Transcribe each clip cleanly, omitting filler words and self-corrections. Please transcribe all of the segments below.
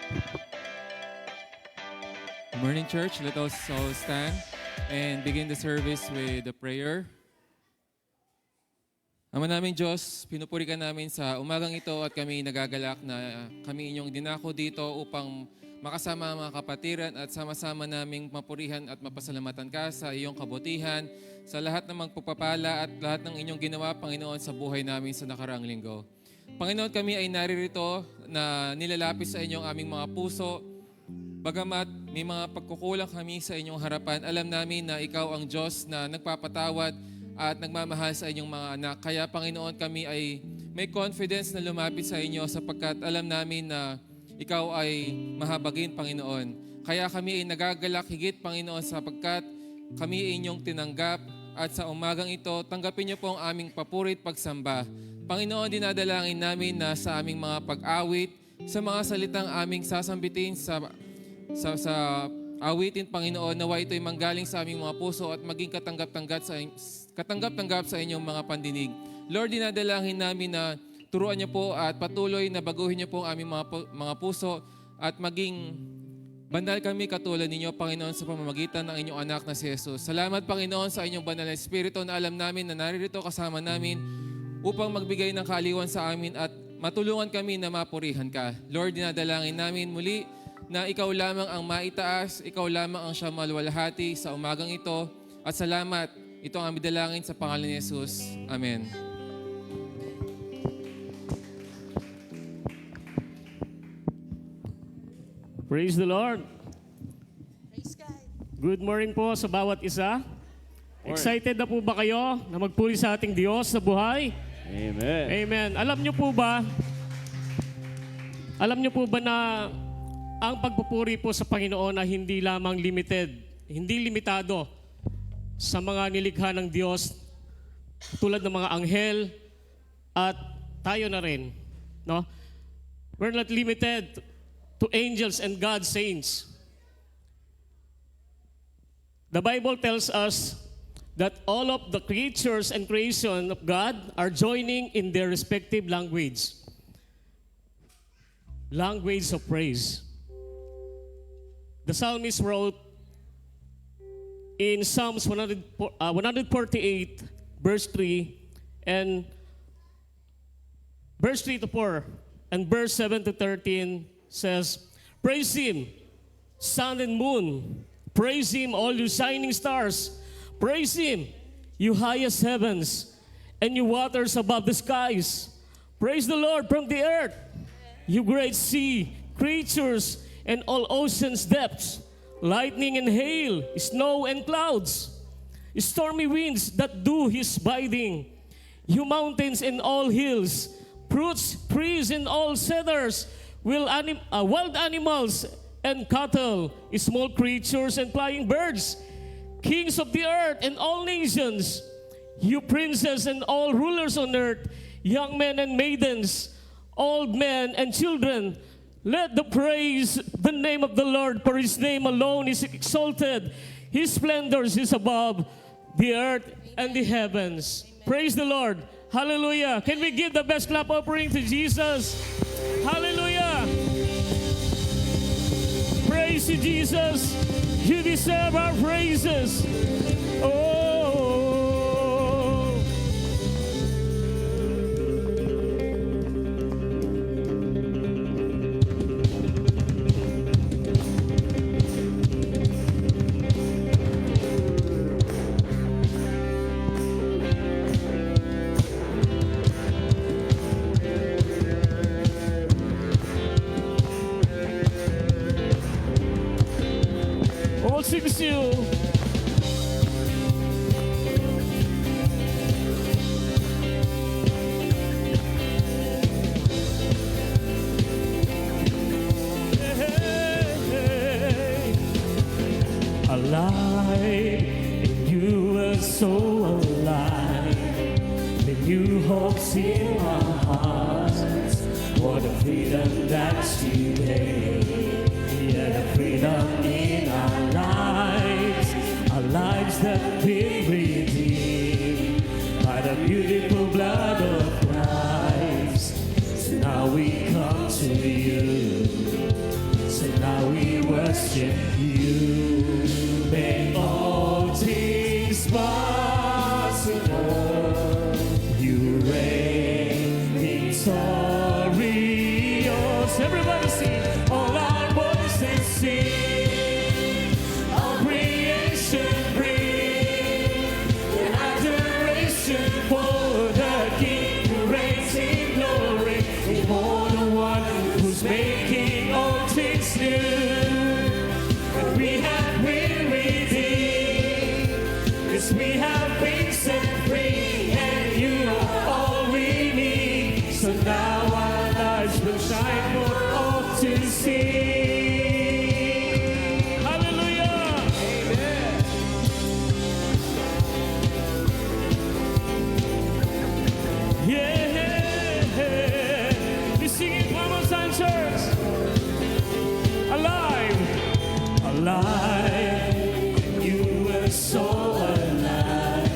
Good morning, church. Let us all stand and begin the service with a prayer. Ama naming Diyos, pinupuri ka namin sa umagang ito at kami nagagalak na kami inyong dinako dito upang makasama ang mga kapatiran at sama-sama naming mapurihan at mapasalamatan ka sa iyong kabutihan, sa lahat ng magpapala at lahat ng inyong ginawa, Panginoon, sa buhay namin sa nakaraang linggo. Panginoon, kami ay naririto na nilalapis sa inyong aming mga puso. Bagamat may mga pagkukulang kami sa inyong harapan, alam namin na ikaw ang Diyos na nagpapatawad at nagmamahal sa inyong mga anak. Kaya Panginoon, kami ay may confidence na lumapit sa inyo sapagkat alam namin na ikaw ay mahabagin, Panginoon. Kaya kami ay nagagalak higit, Panginoon, sapagkat kami ay inyong tinanggap at sa umagang ito, tanggapin niyo po ang aming papurit pagsamba. Panginoon, dinadalangin namin na sa aming mga pag-awit, sa mga salitang aming sasambitin sa awitin, Panginoon, nawa ito'y manggaling sa aming mga puso at maging katanggap-tanggap sa inyong mga pandinig. Lord, dinadalangin namin na turuan niyo po at patuloy na baguhin niyo po ang aming mga puso at maging bandal kami katulad ninyo, Panginoon, sa pamamagitan ng inyong anak na si Jesus. Salamat, Panginoon, sa inyong banal na Espiritu na alam namin na naririto kasama namin upang magbigay ng kaaliwan sa amin at matulungan kami na mapurihan ka. Lord, dinadalangin namin muli na ikaw lamang ang maitaas, ikaw lamang ang siyang maluwalhati sa umagang ito. At salamat, ito ang aming dalangin sa pangalan ni Jesus. Amen. Praise the Lord. Praise God. Good morning po sa bawat isa. Excited na po ba kayo na magpuri sa ating Diyos sa buhay? Amen. Amen. Alam niyo po ba na ang pagpupuri po sa Panginoon na hindi lamang hindi limitado sa mga nilikha ng Diyos tulad ng mga anghel at tayo na rin, no? We're not limited to angels and God's saints. The Bible tells us that all of the creatures and creation of God are joining in their respective language of praise. The psalmist wrote in Psalms 148, verse 3, and verse 3 to 4, and verse 7 to 13 says, "Praise Him, sun and moon. Praise Him, all you shining stars. Praise Him, you highest heavens, and you waters above the skies. Praise the Lord from the earth, you great sea, creatures, and all ocean's depths, lightning and hail, snow and clouds, stormy winds that do His bidding, you mountains and all hills, fruits, trees, and all cedars, wild animals and cattle, small creatures and flying birds, kings of the earth and all nations, you princes and all rulers on earth, young men and maidens, old men and children, let the praise the name of the Lord, for His name alone is exalted. His splendors is above the earth and the heavens." Amen. Praise the Lord. Hallelujah. Can we give the best clap offering to Jesus? Hallelujah. Praise you, Jesus. You deserve our praises. Oh. All sings you. Alive, and you were so alive. The new hopes in our hearts. What a freedom that's today. Yeah, the freedom in our lives that been redeemed by the beautiful blood of Christ. So now we come to you. possible. You reign victorious. Everybody sing. All our voices sing. All creation bring an adoration for the King who reigns in glory. Behold the one who's making all things new. And we have been redeemed. Yes, we have been set free. And you are all we need. So now our lives will shine for all to see. Hallelujah. Yeah. We sing it one more time, church. Alive. Alive. You were so alive.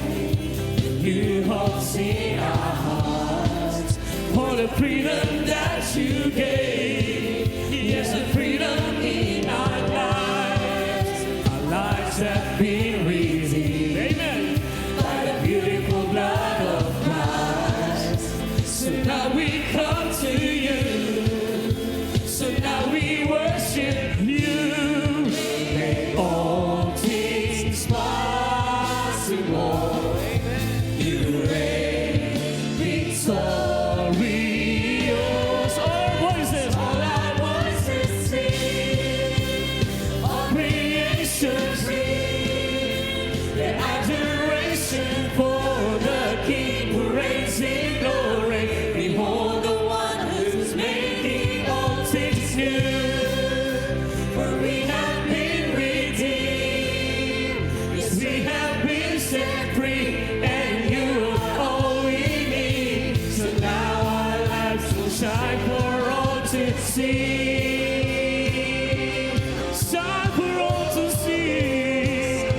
You hold in our hearts for the freedom that you gave. Yes, the freedom in our lives. Our lives have been redeemed. Amen. By the beautiful blood of Christ. So now we come to you. So now we worship you. Make all things possible. You reign victorious. All our voices sing. All creation sing. The adoration for the King who reigns in glory. Behold the one who's making all things new. For we have been redeemed. Yes, we have been set free. And you are all we need. So now our lives will shine for all to see. Shine for all to see.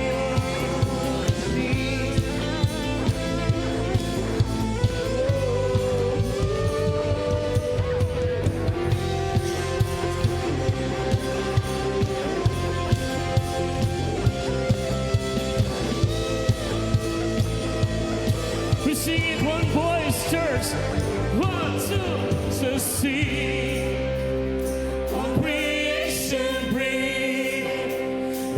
We sing it one voice, church. 1, 2, to see. All creation bring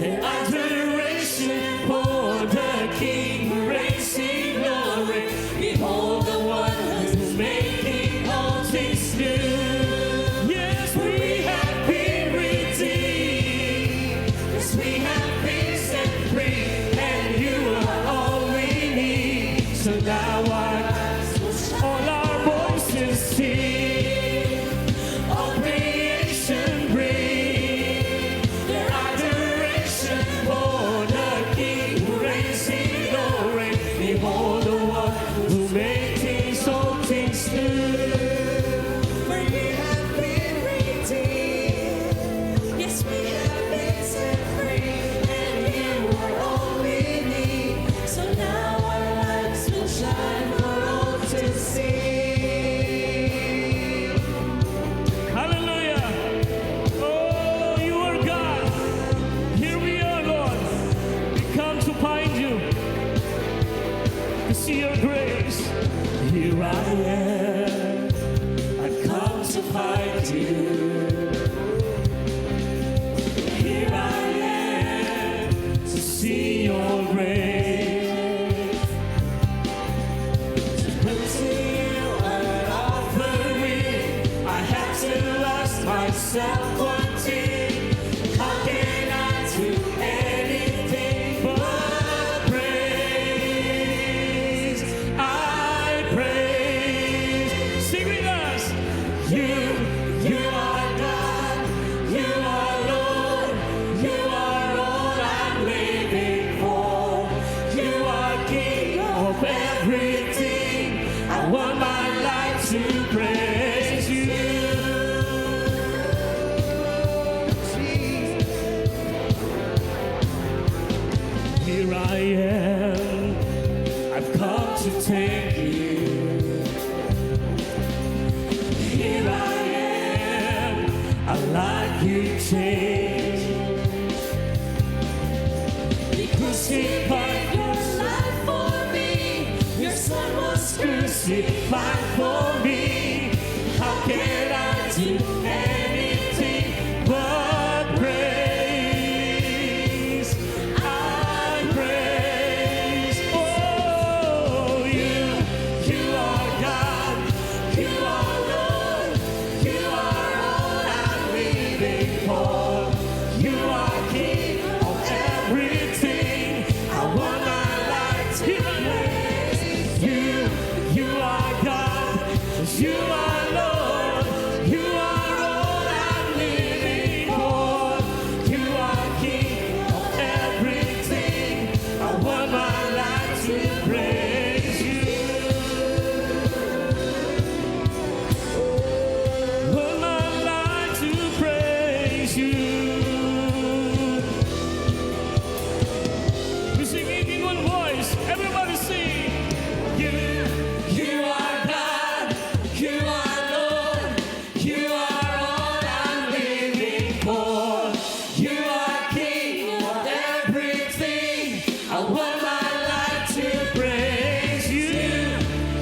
an adoration for the King who reigns in glory. Behold the one who's making all things new. Yes, we have been redeemed. Yes, we have been set free. And you are all we need. So now all our voices sing. All creation bring their adoration for the King who reigns in glory. Behold the one who makes all things new. For we have been redeemed. Yes, we have been set free. And you are all we need. So now our lives will shine for all to see. Hallelujah. Oh, you are God. Here we are, Lord. We come to find you, to see your grace. Here I am. I've come to find you. Here I am to see your grace. To bring to you an offering. I have to ask myself one thing. How can I do anything but praise? I praise. Sing with us. You are fight for me. How can I do anything but praise? I praise. Oh, you are God, you are Lord, you are all I'm living for. You are King of everything. I want my life to praise you are God, you are Lord, you are all I'm living for. You are King of everything. I want my life to praise you. Want my life to praise you. We sing it in one voice. Everybody sing. You are God. You are Lord. You are all I'm living for. You are King of everything. I want my life to praise you.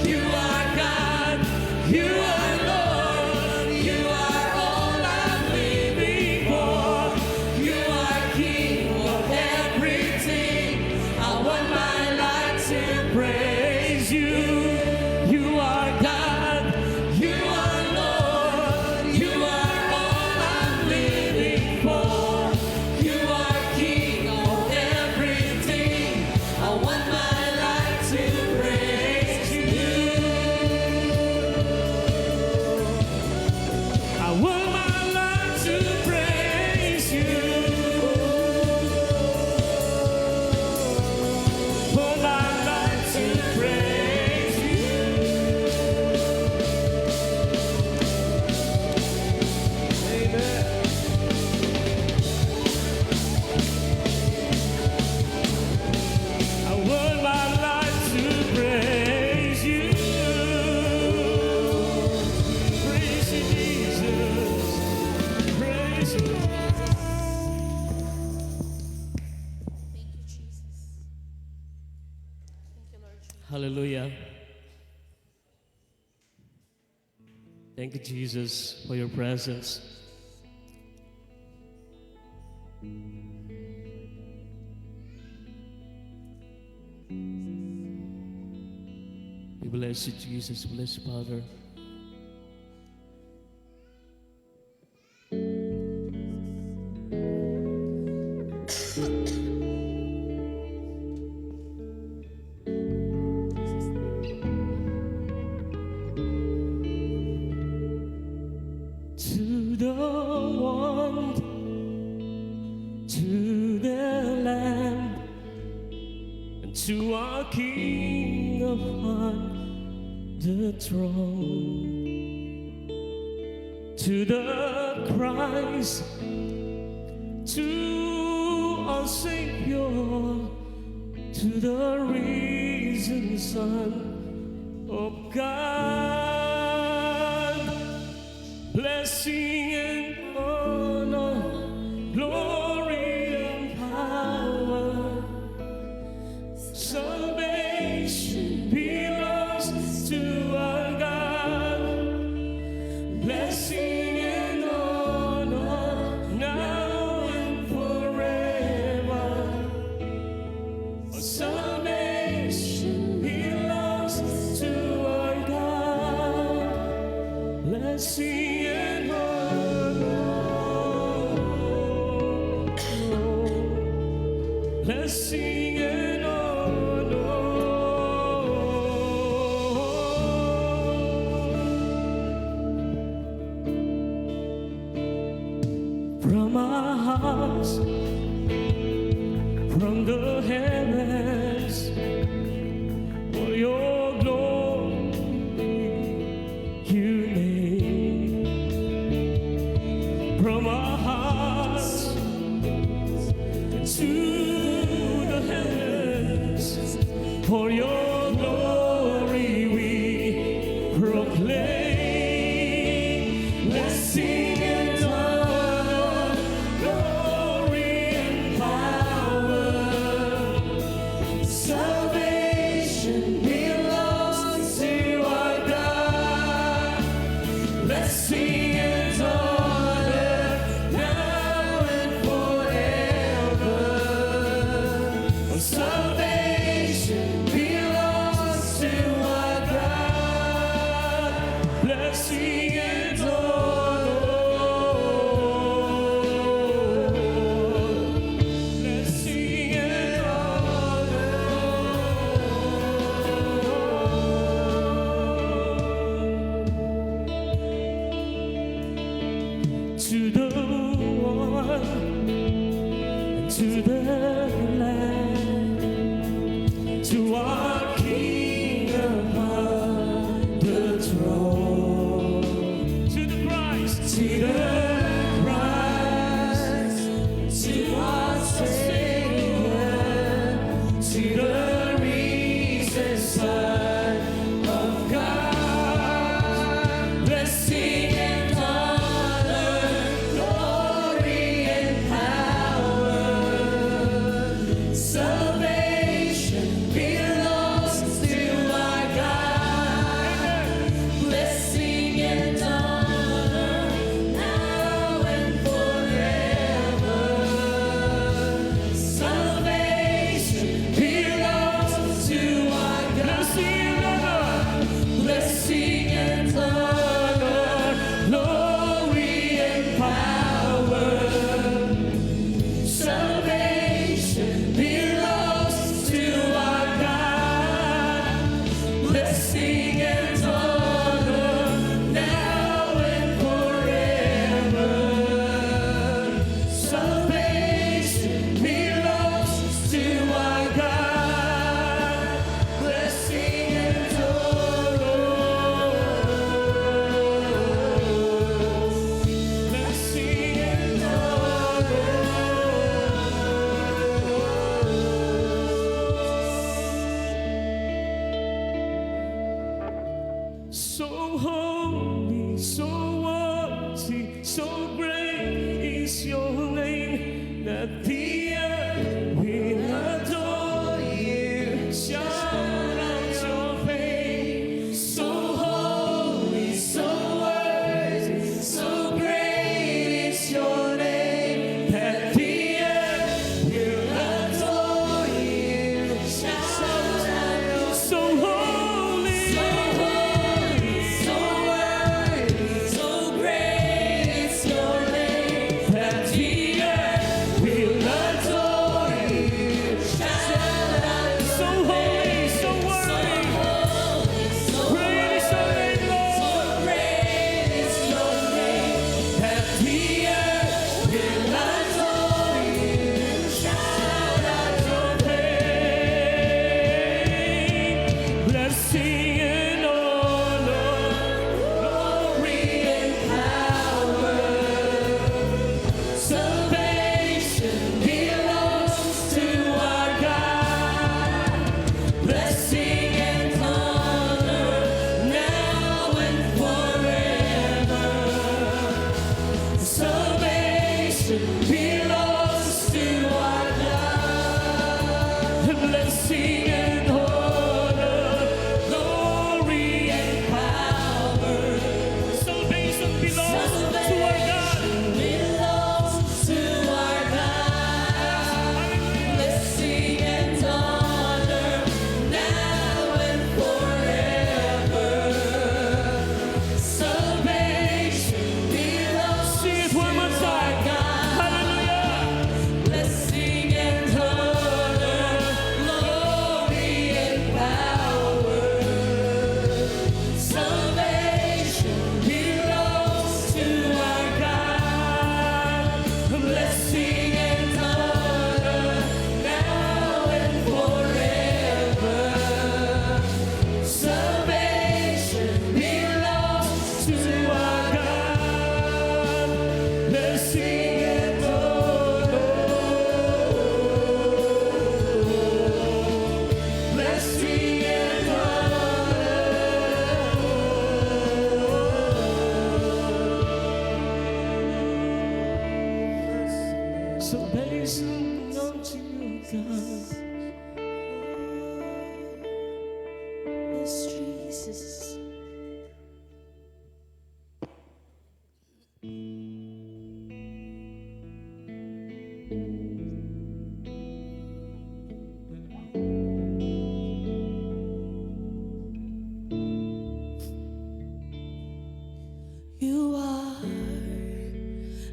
You are God. You are Lord. You are all I'm living for. You are King of everything. I want my life to praise you. You are God. You are Lord. You are all I'm living for. You are King of everything. I want my life to praise you. I want my life to praise you. Want my life to praise you. Amen. I want my life to praise you. Praise you, Jesus. Praise you. Thank you, Jesus. Thank you, Lord Jesus. Hallelujah. Thank you, Jesus, for your presence. We bless you, Jesus. Bless you, Father. To the one, to the Lamb, and to our King upon the throne, to the Christ, to our Savior, to the risen Son of God. Blessing and honor, glory and power, salvation belongs to our God. Blessing and honor, now and forever. Salvation belongs to our God. Blessing and honor, blessing and honor. From our hearts, from the heavens, for your glory you made. From our hearts to the heavens, for your glory we proclaim. Blessing and honor, glory and power, salvation belongs to us. to our King upon the throne. To the Christ, to the Christ, to our Savior, to the risen Son of God. Blessing and honor, glory and power, salvation belongs to our God. Blessing and honor, now and forever. Salvation belongs to our God. Blessing and honor, glory and power. Salvation belongs to our God. Blessing and honor, now and forever. Salvation belongs to our God. Blessing and honor. Blessing and honor. So holy, so worthy, so great is your name that the earth will adore you. Shout out your fame. So holy, so worthy, so great is your name that the earth will adore you. Shout out, so holy, so worthy, so great is your name that the earth will adore you. Shout out, so holy, so worthy, great is your name, Lord. Great is your name that the earth will adore you. Shout out your name. Blessing and honor, glory and power. Salvation belongs to our God. Blessing and honor, now and forever. Salvation belongs to our God. Blessing and honor, glory and power. Salvation belongs to our God. Belongs to our God. Blessing and honor, now and forever. Salvation belongs to our God. Hallelujah. Blessing and honor, glory and power. Salvation belongs to our God. Blessing and honor, now and forever. Salvation belongs to our God. Blessing and honor. Blessing and honor. Salvation belongs to you, God. Yes, Jesus. You are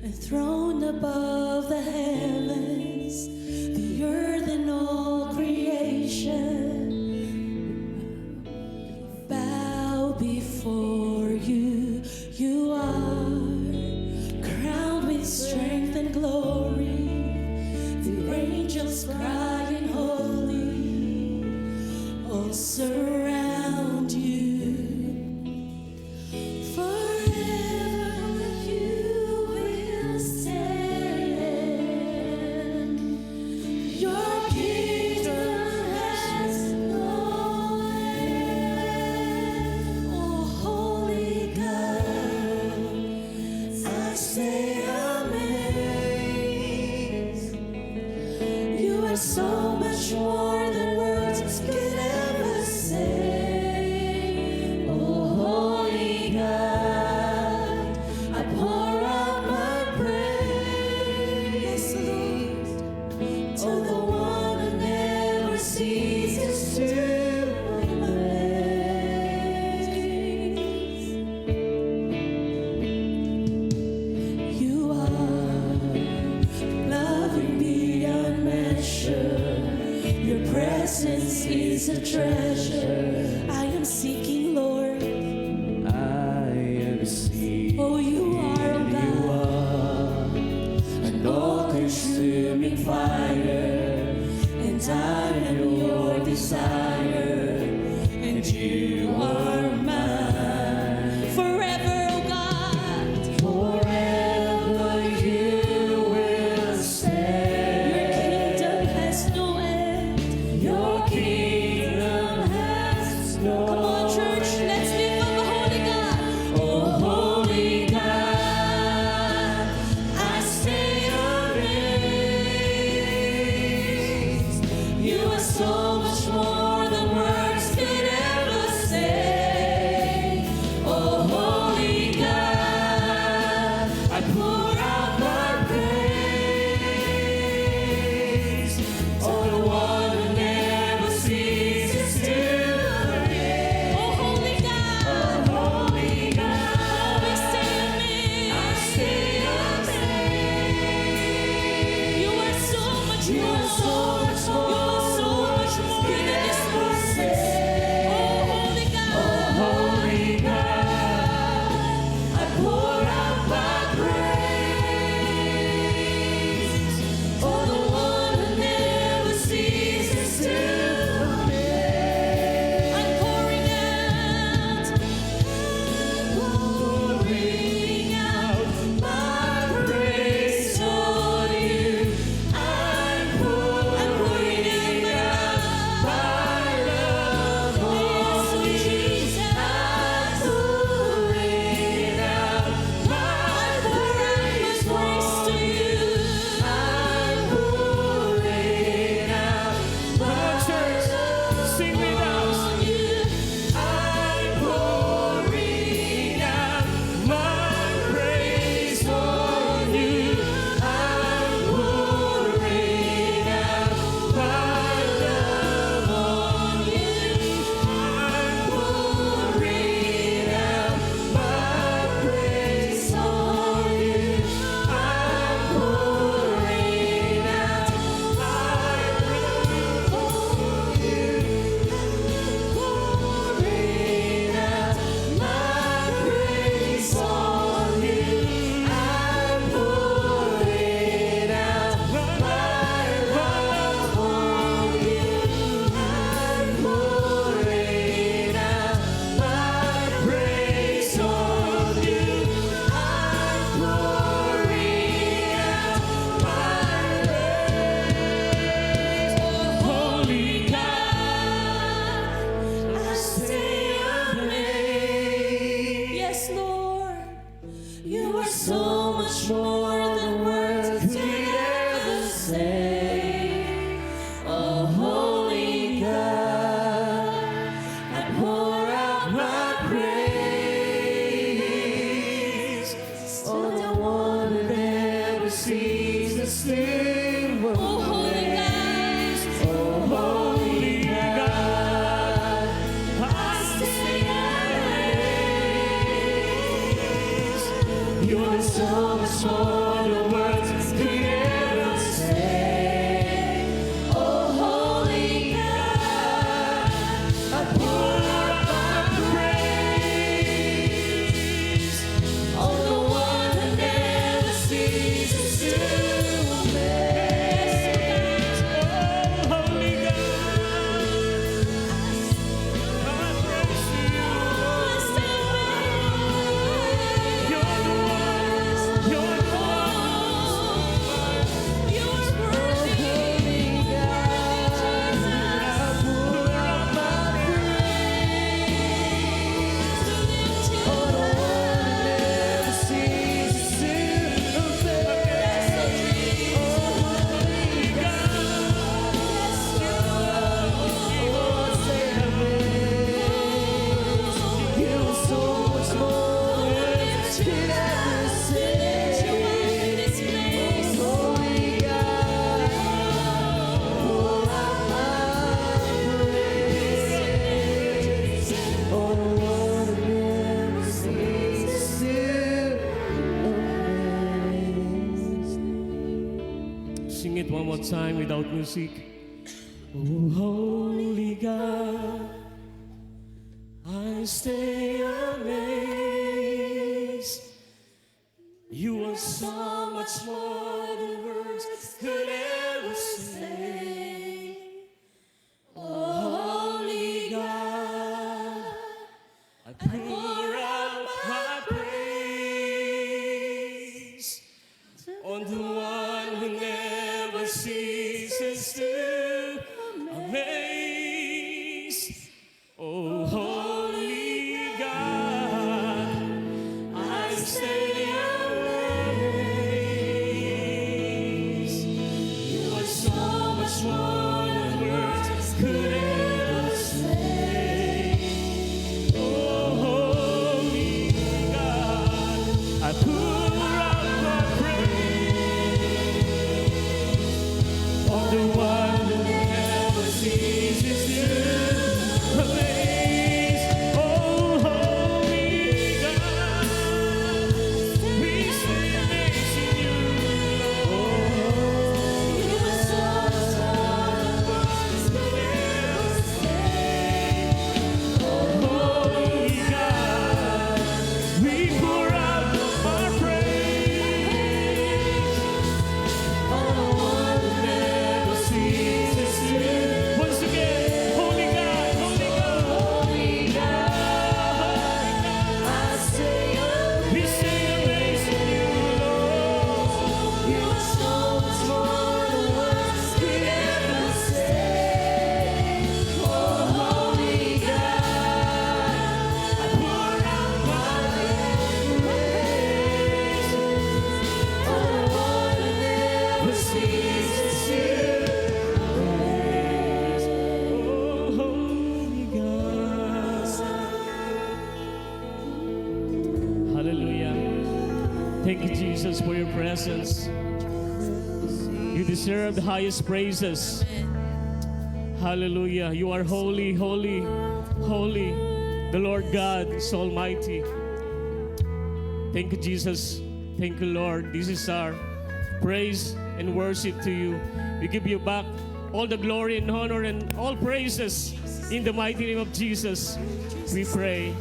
enthroned above the heavens, the earth and all creation bow before you. You are crowned with strength and glory. The angels crying holy, will surround you. Forever you will stand. Your kingdom has no end. Oh, holy God, I say amazed. You are so much more than words could ever say. Oh, holy God, I pour out my praise, Lord, to the one who never ceases to amaze. You are loving beyond measure. Your presence is a treasure. I am seeking, Lord. I am seeking Oh, you are, oh God, an all-consuming fire, and I am your desire, and you are mine. Forever, oh God, forever you will stand. your kingdom has no end. Your kingdom has no Come on, church, let's lift up the holy God. Oh, holy God, I stay amazed. You are so much more than words could ever say. Oh, holy God, I pour out my praise on the one who never ceases to amaze. oh, holy God, Holy God, always stay amazed. I stay amazed. You are so much You more. are so much more. You are so much more than this world says. Oh, holy God, Holy God, I pour out my praise for the one who never ceases to amaze. I'm pouring out my praise on you. I'm pouring out my love on you. Jesus, I'm pouring out my praise to you. I'm pouring out My church, sing with us. on you. I'm pouring out my praise on you. I'm pouring out my love on you. I'm pouring out my praise on you. I'm pouring out pouring out my praise on you. I'm pouring out my love on you. I'm pouring out my praise on you. I'm pouring out my praise. Holy God, I stay amazed. Yes, Lord, you are so much more than words could ever say. Oh, holy God, I pour out my praise on the one who never sees the sin. Oh, holy God, Oh, holy God, I stay amazed. You're so much more than words could ever say. oh, holy God, I pour out my praise on the one who never ceases to amaze. Oh, holy God, more time without music. Oh, holy God, I stay amazed. You are so much more than words could ever say. Oh, holy God, I pour out my praise on the one who never ceases to amaze. Oh, holy God, I stay amazed. You are so much more than words could ever say. Oh, holy God, I pour out my praise on the one who never ceases to amaze. Oh, holy God, we stay amazed in you, Lord. You are so much more than words could ever say. Holy God, we pour out our praise On the one who never ceases to. Once again, holy God, holy God, holy God, I say we stay amazed in you, Lord. you are so much more than words could ever say. Oh, holy God, I pour out my praise on the one who never ceases to amaze. oh, holy God. Hallelujah. Thank you, Jesus, for your presence. You deserve the highest praises. Hallelujah. You are holy, holy, holy. The Lord God is almighty. Thank you, Jesus. Thank you, Lord. This is our praise and worship to you. We give you back all the glory and honor and all praises in the mighty name of Jesus. We pray.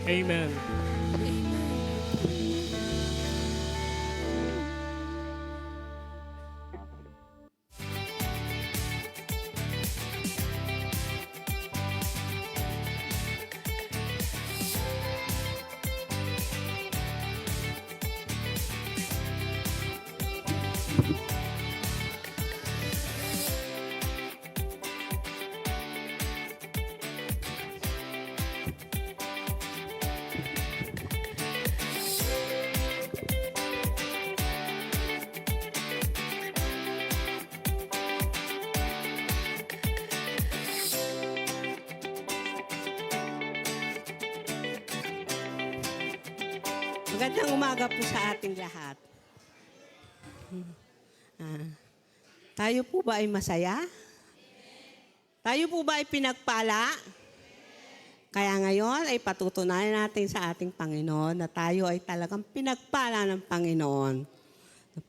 Amen. Magandang umaga po sa ating lahat. Tayo po ba ay masaya? Tayo po ba ay pinagpala? Kaya ngayon ay patutunayan natin sa ating Panginoon na tayo ay talagang pinagpala ng Panginoon.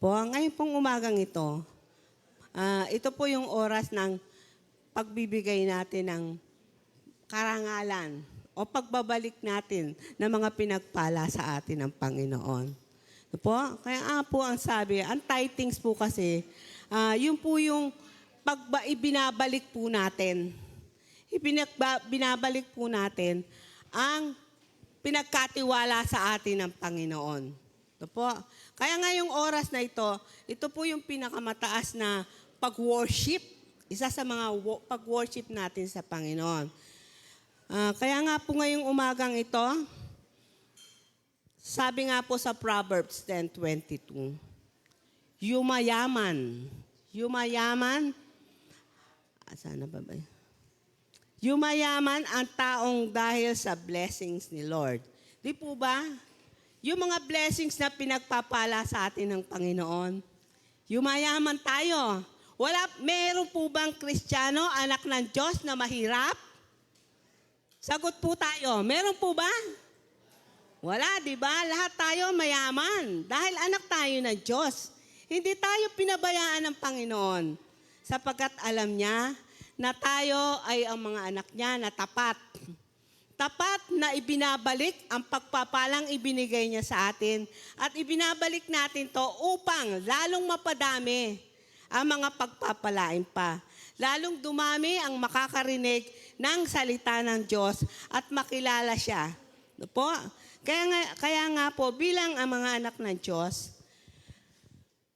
Po, ngayon pong umagang ito, ito po yung oras ng pagbibigay natin ng karangalan o pagbabalik natin ng mga pinagpala sa atin ng Panginoon. Ito po, kaya po ang sabi, ang tithings po kasi, yun po yung ibinabalik po natin. Binabalik po natin ang pinagkatiwala sa atin ng Panginoon. Ito po. Kaya ngayong oras na ito po yung pinakamataas na pag-worship. Isa sa mga pag-worship natin sa Panginoon. Kaya nga po ngayong umagang ito, sabi nga po sa Proverbs 10:22, yumayaman, sana ba ba? Yumayaman ang taong dahil sa blessings ni Lord. Di po ba? Yung mga blessings na pinagpapala sa atin ng Panginoon, yumayaman tayo. Meron po bang Kristiyano, anak ng Diyos na mahirap? Sagot po tayo, meron po ba? Wala, di ba? Lahat tayo mayaman dahil anak tayo ng Diyos. Hindi tayo pinabayaan ng Panginoon sapagkat alam niya na tayo ay ang mga anak niya na tapat. Tapat na ibinabalik ang pagpapalang ibinigay niya sa atin at ibinabalik natin to upang lalong mapadami ang mga pagpapalain pa. Lalong dumami ang makakarinig ng salita ng Diyos at makilala siya. Ano po? Kaya nga po, bilang ang mga anak ng Diyos,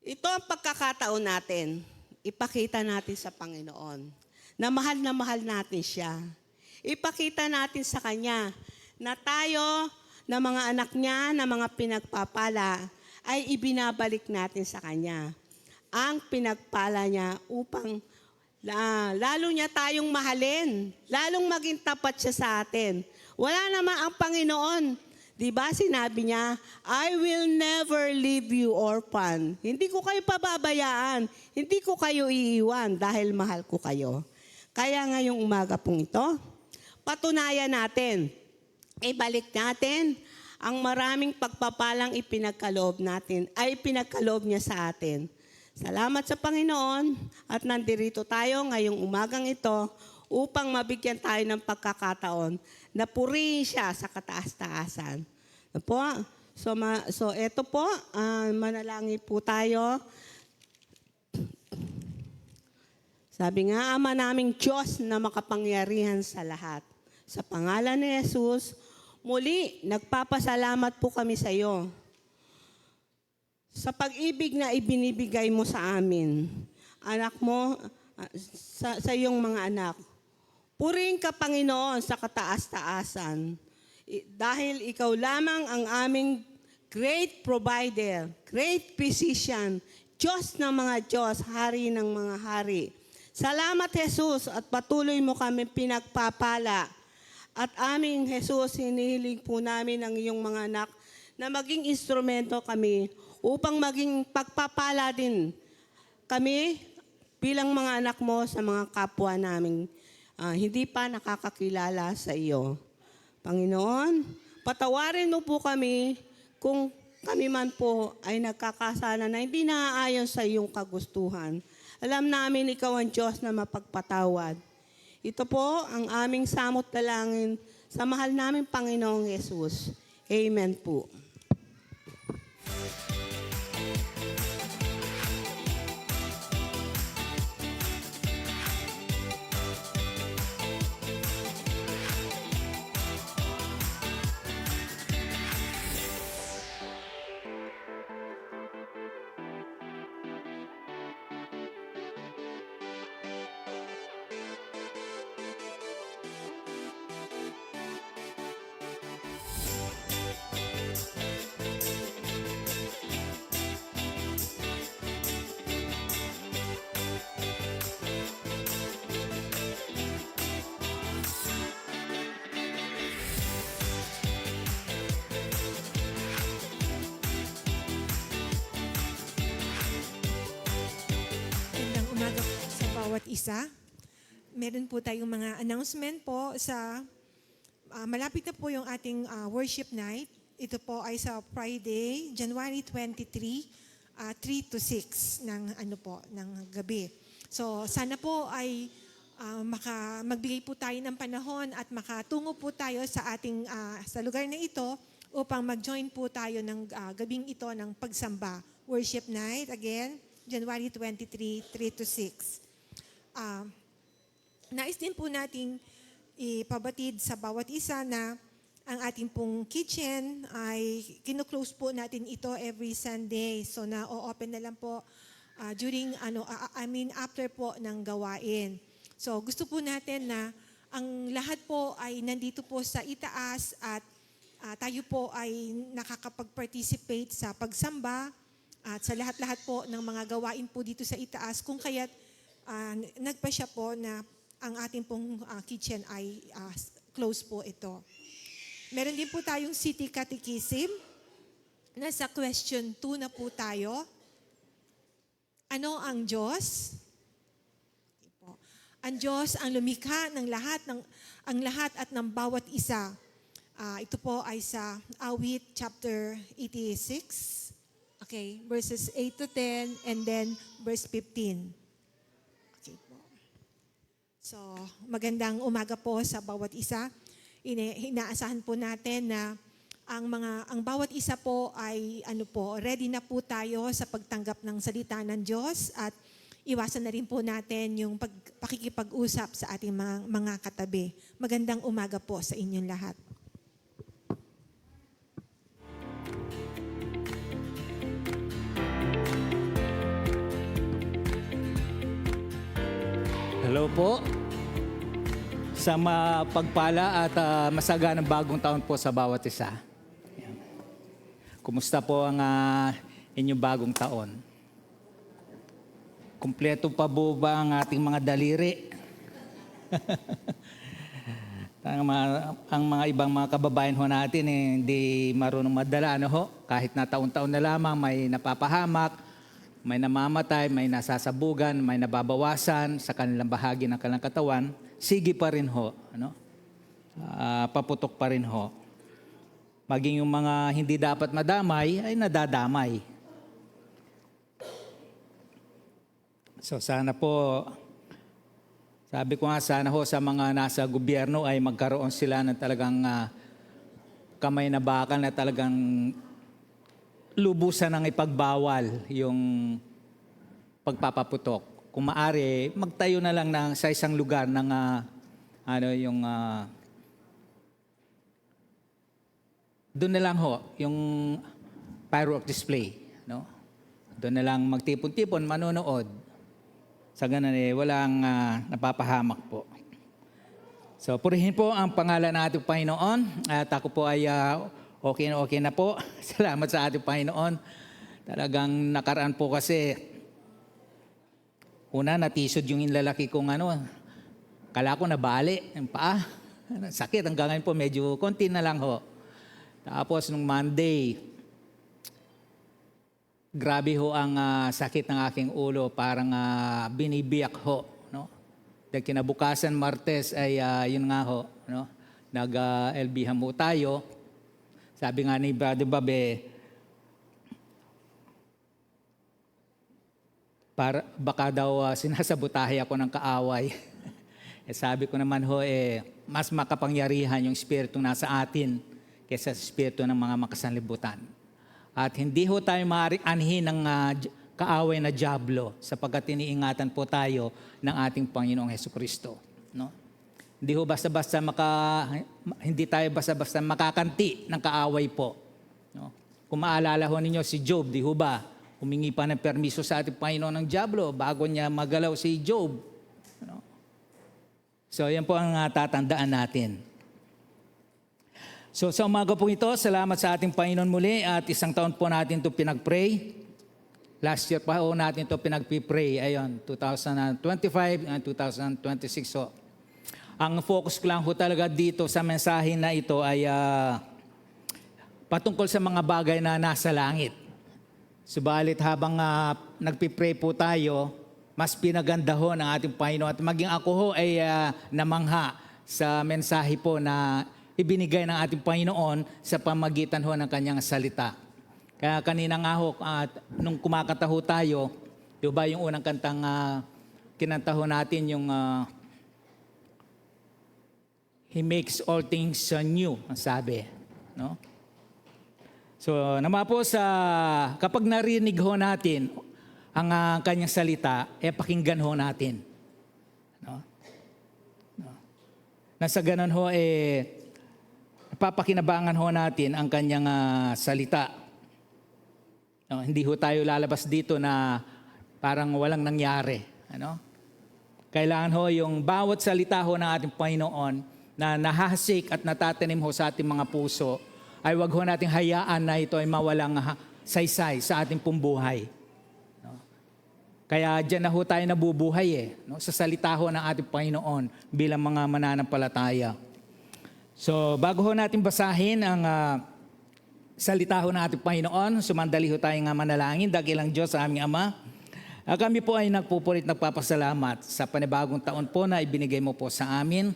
ito ang pagkakataon natin. Ipakita natin sa Panginoon na mahal natin siya. Ipakita natin sa Kanya na tayo, na mga anak niya, na mga pinagpapala, ay ibinabalik natin sa Kanya. Ang pinagpala niya upang lalo niya tayong mahalin, lalong maging tapat siya sa atin. Wala naman ang Panginoon. Diba sinabi niya, I will never leave you orphan. Hindi ko kayo pababayaan. Hindi ko kayo iiwan dahil mahal ko kayo. Kaya ngayong umaga pong ito, patunayan natin, ibalik natin ang maraming pagpapalang ipinagkaloob natin, ay pinagkaloob niya sa atin. Salamat sa Panginoon at nandirito tayo ngayong umagang ito upang mabigyan tayo ng pagkakataon na purihin siya sa kataas-taasan. Po? So eto po, manalangin po tayo. Sabi nga, Ama naming Diyos na makapangyarihan sa lahat. Sa pangalan ni Jesus, muli, nagpapasalamat po kami sa iyo sa pag-ibig na ibinibigay mo sa amin. Anak mo, sa iyong mga anak. Purihin ka, Panginoon, sa kataas-taasan. Dahil ikaw lamang ang aming great provider, great physician, Diyos ng mga Diyos, Hari ng mga Hari. Salamat, Jesus, at patuloy mo kami pinagpapala. At aming Jesus, hinihiling po namin ang iyong mga anak na maging instrumento kami upang maging pagpapala din kami bilang mga anak mo sa mga kapwa namin hindi pa nakakakilala sa iyo. Panginoon, patawarin mo po kami kung kami man po ay nagkakasala na hindi naaayon sa iyong kagustuhan. Alam namin ikaw ang Diyos na mapagpatawad. Ito po ang aming samot dalangin sa mahal naming Panginoong Jesus. Amen po. Magandang umaga po sa bawat isa. Meron po tayong mga announcement po sa malapit na po yung ating worship night. Ito po ay sa Friday, January 23, 3 to 6 ng gabi. So sana po ay magbigay po tayo ng panahon at makatungo po tayo sa ating sa lugar na ito upang mag-join po tayo ng gabing ito ng pagsamba. Worship night again, January 23, 3 to 6. Nais din po nating ipabatid sa bawat isa na ang ating pong kitchen ay kino-close po natin ito every Sunday. So na-open na lang po after po ng gawain. So gusto po natin na ang lahat po ay nandito po sa itaas at tayo po ay nakakapag-participate sa pagsamba at sa lahat-lahat po ng mga gawain po dito sa itaas, kung kaya't nagpasya po na ang ating pong kitchen ay close po ito. Meron din po tayong City Catechism. Nasa question 2 na po tayo. Ano ang Diyos? Okay po. Ang Diyos ang lumikha ng ang lahat at ng bawat isa. Ito po ay sa Awit chapter 86. Okay, verses 8 to 10 and then verse 15. Okay po. So, magandang umaga po sa bawat isa. Inaasahan po natin na ang bawat isa po ay ready na po tayo sa pagtanggap ng salita ng Diyos at iwasan na rin po natin yung pakikipag-usap sa ating mga katabi. Magandang umaga po sa inyong lahat. Hello po. Sa mapagpala at masaganang bagong taon po sa bawat isa. Ayan. Kumusta po ang inyong bagong taon? Kumpleto pa po ba ang ating mga daliri? ang mga ibang mga kababayan ho natin hindi marunong madala, ano ho? Kahit na taon-taon na lamang may napapahamak, may namamatay, may nasasabugan, may nababawasan sa kanilang bahagi ng kanilang katawan, sige pa rin ho, ano? Paputok pa rin ho. Maging yung mga hindi dapat madamay ay nadadamay. So sana po, sabi ko nga sana ho sa mga nasa gobyerno ay magkaroon sila ng talagang kamay na bakal na talagang lubusan ng ipagbawal yung pagpapaputok. Kung maaari, magtayo na lang sa isang lugar ng doon na lang ho, yung firework display. No? Doon na lang magtipon-tipon, manonood. Sa ganun walang napapahamak po. So, purihin po ang pangalan ng ating Panginoon. At ako po ay okay na po. Salamat sa ating Panginoon. Talagang nakaraan po kasi, una natisod yung inlalaki kong kala ko nabali, yung paa. Sakit hanggang ngayon po, medyo konti na lang ho. Tapos nung Monday, grabe ho ang sakit ng aking ulo, parang binibiyak ho. No? Dahil kinabukasan Martes ay yun nga ho, no? Nag-LBhan mo tayo. Sabi nga ni Brother Babe, baka daw sinasabotahe ako ng kaaway. Sabi ko naman ho, mas makapangyarihan yung Espiritu nasa atin kaysa sa Espiritu ng mga makasanlibutan. At hindi ho tayo maaaring anhin ng kaaway na dyablo sapagkat iniingatan po tayo ng ating Panginoong Hesukristo. No? Hindi tayo basta-basta makakanti ng kaaway po. No? Kung maalala ho ninyo si Job, di ho ba? Humingi pa ng permiso sa ating Panginoon ng dyablo bago niya magalaw si Job. No? So yan po ang tatandaan natin. So sa umaga po ito, salamat sa ating Panginoon muli at isang taon po natin ito pinag-pray. Last year pa ho natin ito pinag-pray. Ayun, 2025 and 2026 so. Ang focus ko lang ho talaga dito sa mensahe na ito ay patungkol sa mga bagay na nasa langit. Subalit habang nagpipray po tayo, mas pinaganda ho ng ating Panginoon at maging ako ho ay namangha sa mensahe po na ibinigay ng ating Panginoon sa pamagitan ho ng kanyang salita. Kaya kanina nga ho, nung kumakanta ho tayo, di ba yung unang kantang kinanta ho natin yung He makes all things new, ang sabi. No? So, naman po kapag narinig ho natin ang kanyang salita, pakinggan ho natin. No? No? Nasa ganun ho, papakinabangan ho natin ang kanyang salita. No? Hindi ho tayo lalabas dito na parang walang nangyari. Ano? Kailangan ho yung bawat salita ho ng ating Panginoon na nahahasik at natatanim ho sa ating mga puso, ay wag ho nating hayaan na ito ay mawalang saysay sa ating pumbuhay. No? Kaya dyan na ho tayo nabubuhay no? Sa salita ho ng ating Panginoon bilang mga mananampalataya. So bago ho natin basahin ang salita ho ng ating Panginoon, sumandali ho tayo nga manalangin. Dakilang Diyos sa aming Ama, kami po ay nagpupulit nagpapasalamat sa panibagong taon po na ibinigay mo po sa amin.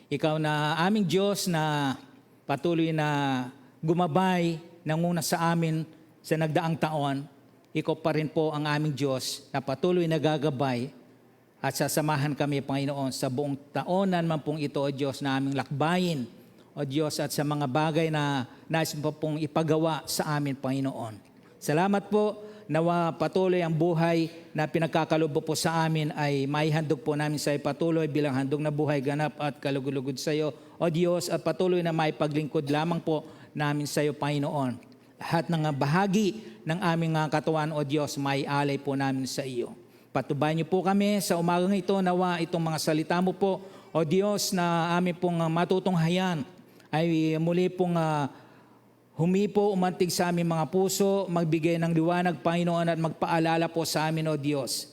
Ikaw na aming Diyos na patuloy na gumabay, nanguna sa amin sa nagdaang taon, ikaw pa rin po ang aming Diyos na patuloy na gagabay at sasamahan kami, Panginoon, sa buong taonan man pong ito, O Diyos, na aming lakbayin, O Diyos, at sa mga bagay na nais mo pong ipagawa sa amin, Panginoon. Salamat po, nawa patuloy ang buhay na pinagkakalubo po sa amin ay maihandog po namin sa iyo patuloy bilang handog na buhay, ganap at kalugod-lugod sa iyo, O Diyos, at patuloy na maipaglingkod lamang po namin sa iyo, Panginoon. Lahat ng bahagi ng aming katawan, O Diyos, maialay po namin sa iyo. Patubayan niyo po kami sa umagang ito, nawa itong mga salita mo po, O Diyos, na amin pong matutunghayan ay muli pong humipo, umantig sa aming mga puso, magbigay ng liwanag, Panginoon, at magpaalala po sa amin, O Diyos.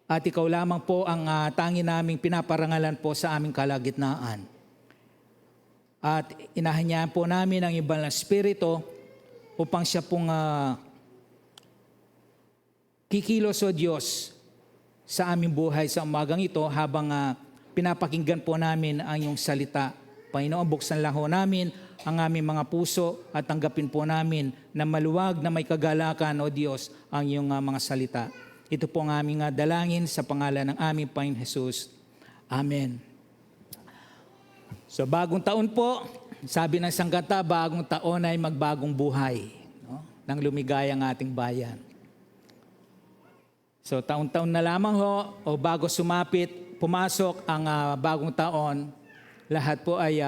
At ikaw lamang po ang tangi naming pinaparangalan po sa aming kalagitnaan. At inahanyaan po namin ang ibang Espiritu upang siya pong kikilos, O Diyos, sa aming buhay sa umagang ito habang pinapakinggan po namin ang iyong salita. Panginoon, buksan lang ho namin ang aming mga puso at tanggapin po namin na maluwag na may kagalakan, O Diyos, ang iyong mga salita. Ito po ang aming dalangin sa pangalan ng aming Panginoon Jesus. Amen. So bagong taon po, sabi ng isang kanta, bagong taon ay magbagong buhay, no? Nang lumigaya ang ating bayan. So taon-taon na lamang ho, o bago pumasok ang bagong taon, lahat po ay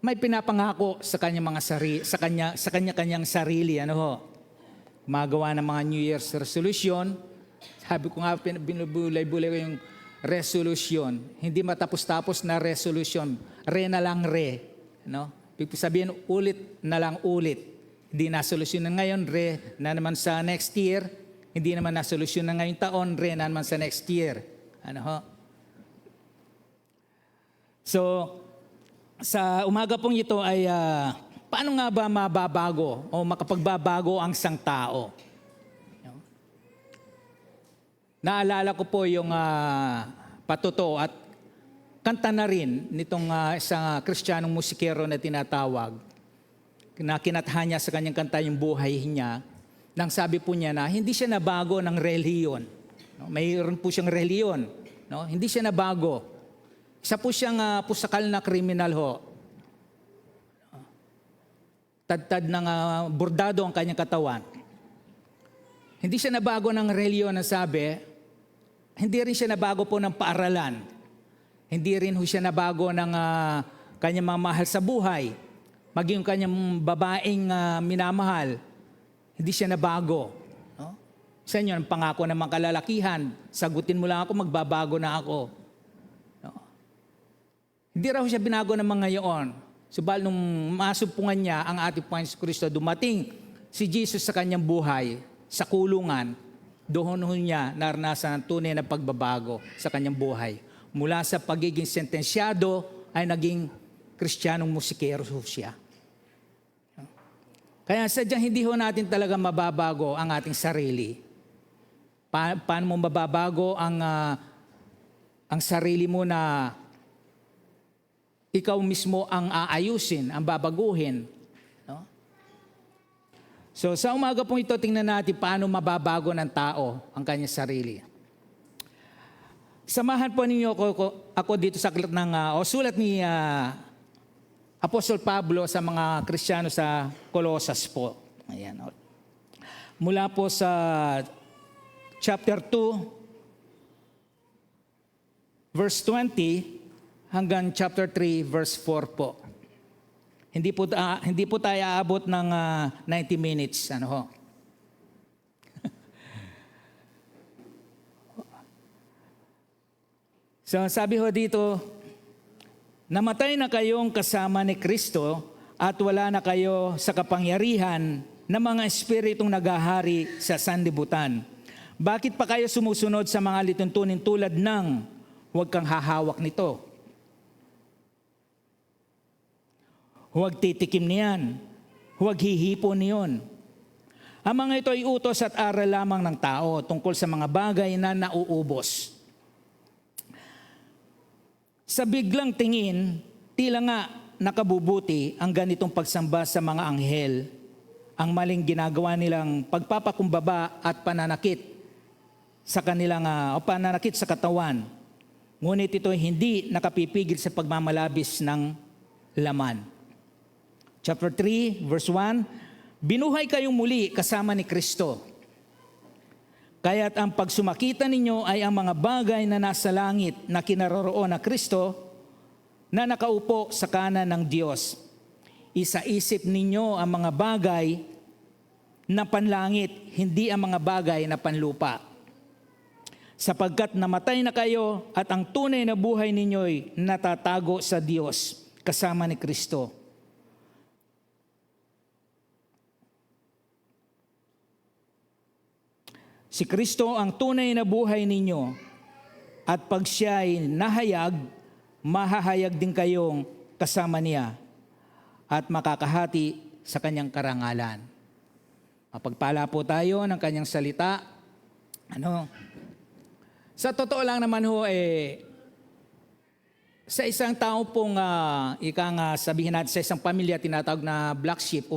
may pinapangako sa kanyang mga sa kanya-kanyang sarili, ano ho? Magawa ng mga New Year's resolution. Sabi ko nga, binubulay-bulay ko yung resolution. Hindi matapos-tapos na resolution. Re na lang re. No? Ibig sabihin, ulit na lang ulit. Hindi na solusyon ngayon, re na naman sa next year. Hindi naman na solusyon na ngayong taon, re na naman sa next year. Ano ho? So, sa umaga pong ito ay paano nga ba mababago o makapagbabago ang isang tao? Naalala ko po yung patuto at kanta na rin nitong isang Kristiyanong musikero na tinatawag, na kinathan niya sa kanyang kanta yung buhay niya, nang sabi po niya na hindi siya nabago ng reliyon. No? Mayroon po siyang reliyon. No? Hindi siya nabago. Isa po siyang pusakal na kriminal ho. Tad-tad ng bordado ang kanyang katawan. Hindi siya nabago ng reliyon na sabi, hindi rin siya nabago po ng paaralan. Hindi rin siya nabago ng kanyang mga mahal sa buhay. Maging yung kanyang babaeng minamahal, hindi siya nabago. No? Sa inyo, ang pangako ng mga kalalakihan, sagutin mo lang ako, magbabago na ako. No? Hindi raw siya binago ng mga yaon. Subal nung masumpungan niya ang ating Panginoon Kristo, dumating si Jesus sa kanyang buhay, sa kulungan, doon niya naranasan ang tunay na pagbabago sa kanyang buhay. Mula sa pagiging sentensyado ay naging Kristiyanong musikero siya. Kaya sadyang hindi ho natin talaga mababago ang ating sarili. Paano mo mababago ang sarili mo na ikaw mismo ang aayusin, ang babaguhin? No? So sa umaga pong ito, tingnan natin paano mababago ng tao ang kanyang sarili. Samahan po ninyo ako dito sa aklat ng sulat ni Apostol Pablo sa mga Kristiyano sa Colosas po. Ayan. Mula po sa chapter 2, verse 20, hanggang chapter 3, verse 4 po. Hindi po tayo aabot ng 90 minutes. Ano ho? So sabi ho dito, namatay na kayong kasama ni Kristo at wala na kayo sa kapangyarihan ng mga espiritong naghahari sa sanlibutan. Bakit pa kayo sumusunod sa mga lituntunin tulad ng huwag kang hahawak nito? Huwag titikim niyan. Huwag hihipon niyon. Ang mga ito ay utos at aral lamang ng tao tungkol sa mga bagay na nauubos. Sa biglang tingin, tila nga nakabubuti ang ganitong pagsamba sa mga anghel, ang maling ginagawa nilang pagpapakumbaba at pananakit sa kanilang o pananakit sa katawan. Ngunit ito hindi nakapipigil sa pagmamalabis ng laman. Chapter 3, verse 1, binuhay kayong muli kasama ni Kristo. Kaya't ang pagsumakita ninyo ay ang mga bagay na nasa langit na kinaroroon na Kristo na nakaupo sa kanan ng Diyos. Isa-isip ninyo ang mga bagay na panlangit, hindi ang mga bagay na panlupa. Sapagkat namatay na kayo at ang tunay na buhay ninyo'y natatago sa Diyos kasama ni Kristo. Si Kristo ang tunay na buhay ninyo at pag siya'y nahayag, mahahayag din kayong kasama niya at makakahati sa kanyang karangalan. Mapagpala po tayo ng kanyang salita. Sa totoo lang naman ho, sa isang tao pong, sabihin natin sa isang pamilya, tinatawag na black sheep,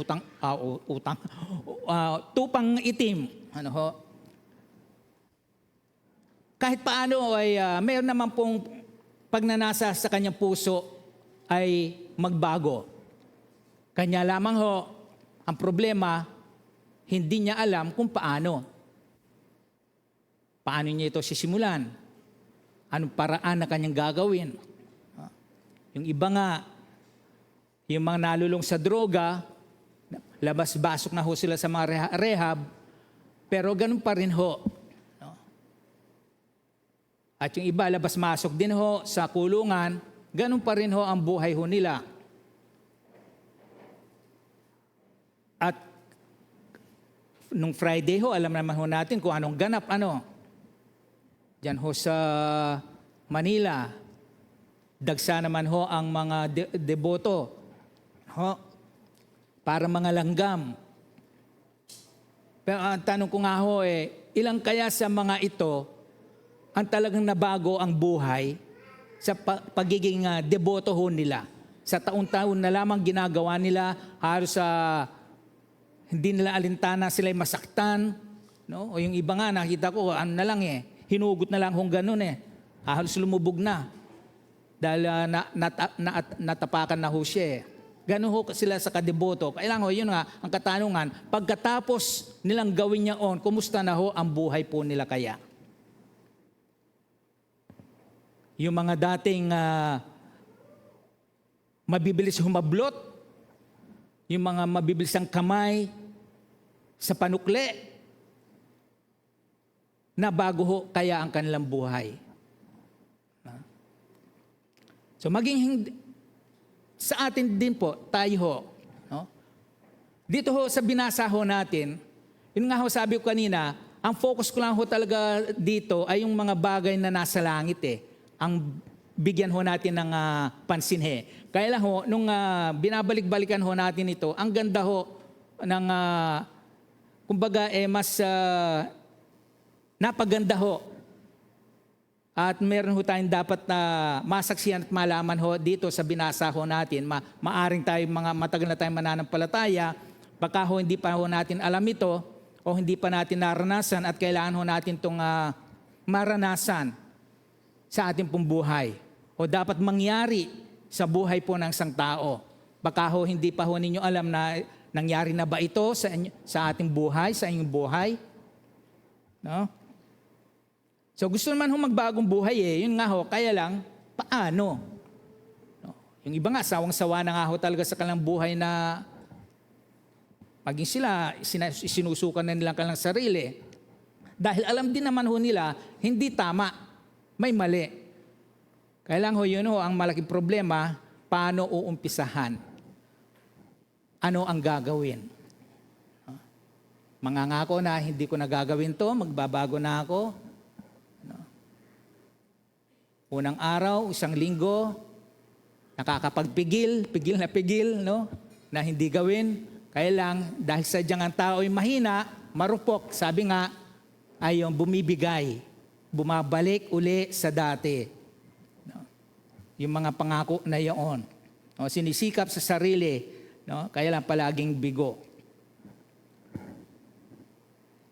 tupang itim. Kahit paano ay mayroon naman pong pagnanasa sa kanyang puso ay magbago. Kanya lamang ho, ang problema, hindi niya alam kung paano. Paano niya ito sisimulan? Anong paraan na kanyang gagawin? Yung iba nga, yung mga nalulong sa droga, labas-basok na ho sila sa mga rehab, pero ganun pa rin ho. At yung iba, labas-masok din ho sa kulungan, ganun pa rin ho ang buhay ho nila. At nung Friday ho, alam naman ho natin kung anong ganap, Diyan ho sa Manila, dagsa naman ho ang mga deboto. Para mga langgam. Pero ang tanong ko nga ho ilang kaya sa mga ito ang talagang nabago ang buhay sa pagiging deboto ho nila. Sa taon-taon na lamang ginagawa nila, halos hindi nila alintana, sila'y masaktan. No? O yung iba nga, nakita ko, na lang hinugot na lang kung ganun halos lumubog na. Dahil natapakan na ho siya Ganun ho sila sa kadeboto. Kailangan ho, yun nga, ang katanungan, pagkatapos nilang gawin niya kumusta na ho ang buhay po nila kaya? Yung mga dating mabibilis humablot, yung mga mabibilis ang kamay sa panukle, na bago ho kaya ang kanilang buhay. So maging sa atin din po, tayo ho. No? Dito ho sa binasa ho natin, yun nga ho sabi ko kanina, ang focus ko lang ho talaga dito ay yung mga bagay na nasa langit Ang bigyan ho natin ng pansin Kaya lang ho, nung binabalik-balikan ho natin ito, ang ganda ho ng, kumbaga mas napaganda ho. At meron ho tayong dapat na masaksihan at malaman ho dito sa binasa ho natin. Maaring tayo mga matagal na tayong mananampalataya, baka ho hindi pa ho natin alam ito o hindi pa natin naranasan at kailangan ho natin itong maranasan sa ating pong buhay. O dapat mangyari sa buhay po ng isang tao. Baka ho hindi pa ho ninyo alam na nangyari na ba ito sa ating buhay, sa inyong buhay. No? So gusto naman ho magbagong buhay Yun nga ho, kaya lang, paano? No? Yung iba nga, sawang-sawa na nga ho talaga sa kanilang buhay na maging sila, sinusukan na nilang kanilang sarili. Dahil alam din naman ho nila, hindi tama, may mali. Kaya lang ho, yun ho, ang malaking problema, paano uumpisahan? Ano ang gagawin? Mangangako na hindi ko na gagawin to, magbabago na ako. Unang araw, isang linggo, nakakapagpigil, pigil, no? Na hindi gawin. Kaya lang, dahil sadyang ang tao ay mahina, marupok, sabi nga, ay yung bumibigay, bumabalik uli sa dati. No? Yung mga pangako na yun. No? Sinisikap sa sarili, no? Kaya lang palaging bigo.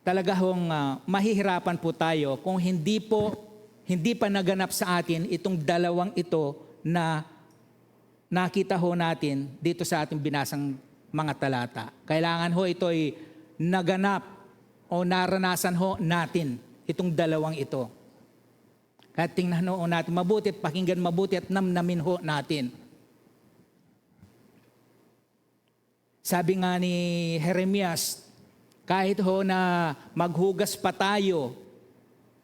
Talaga hong mahihirapan po tayo kung hindi pa naganap sa atin itong dalawang ito na nakita ho natin dito sa ating binasang mga talata. Kailangan ho ito'y naganap o naranasan ho natin itong dalawang ito. Kaya tingnan ho natin mabuti at pakinggan mabuti at namnamin ho natin. Sabi nga ni Jeremias, kahit ho na maghugas pa tayo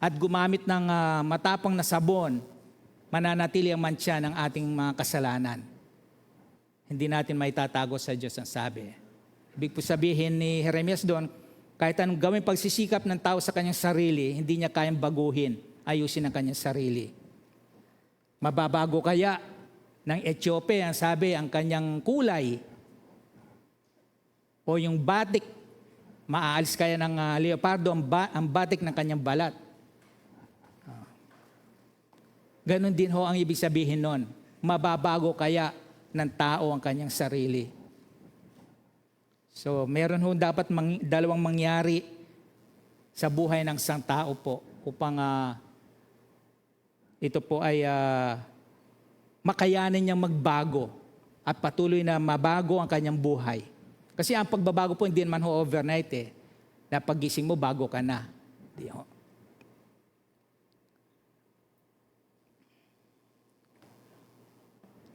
at gumamit ng matapang na sabon, mananatili ang mantsa ng ating mga kasalanan. Hindi natin may tatago sa Diyos ang sabi. Ibig po sabihin ni Jeremias doon, kahit anong gawin pagsisikap ng tao sa kanyang sarili, hindi niya kayang baguhin, ayusin ang kanyang sarili. Mababago kaya ng Etiope, ang sabi, ang kanyang kulay o yung batik, maaalis kaya ng leopardo ang batik ng kanyang balat. Ganon din ho ang ibig sabihin nun. Mababago kaya ng tao ang kanyang sarili. So, meron ho dapat dalawang mangyari sa buhay ng isang tao po upang ito po ay makayanin niyang magbago at patuloy na mabago ang kanyang buhay. Kasi ang pagbabago po hindi naman ho overnight eh. Na paggising mo, bago ka na. Di ho.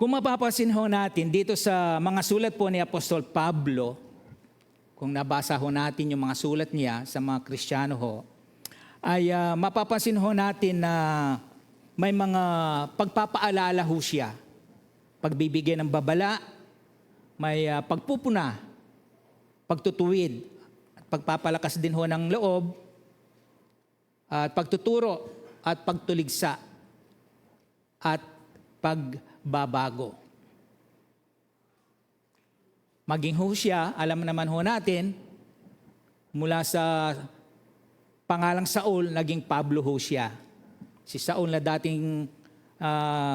Kung mapapansin ho natin dito sa mga sulat po ni Apostol Pablo, kung nabasa ho natin yung mga sulat niya sa mga Kristiyano ho, ay mapapansin ho natin na may mga pagpapaalala ho siya. Pagbibigay ng babala, may pagpupuna, pagtutuwid, at pagpapalakas din ho ng loob, at pagtuturo, at pagtuligsa, at pagbabago. Maging ho siya, alam naman ho natin, mula sa pangalang Saul, naging Pablo ho siya. Si Saul na dating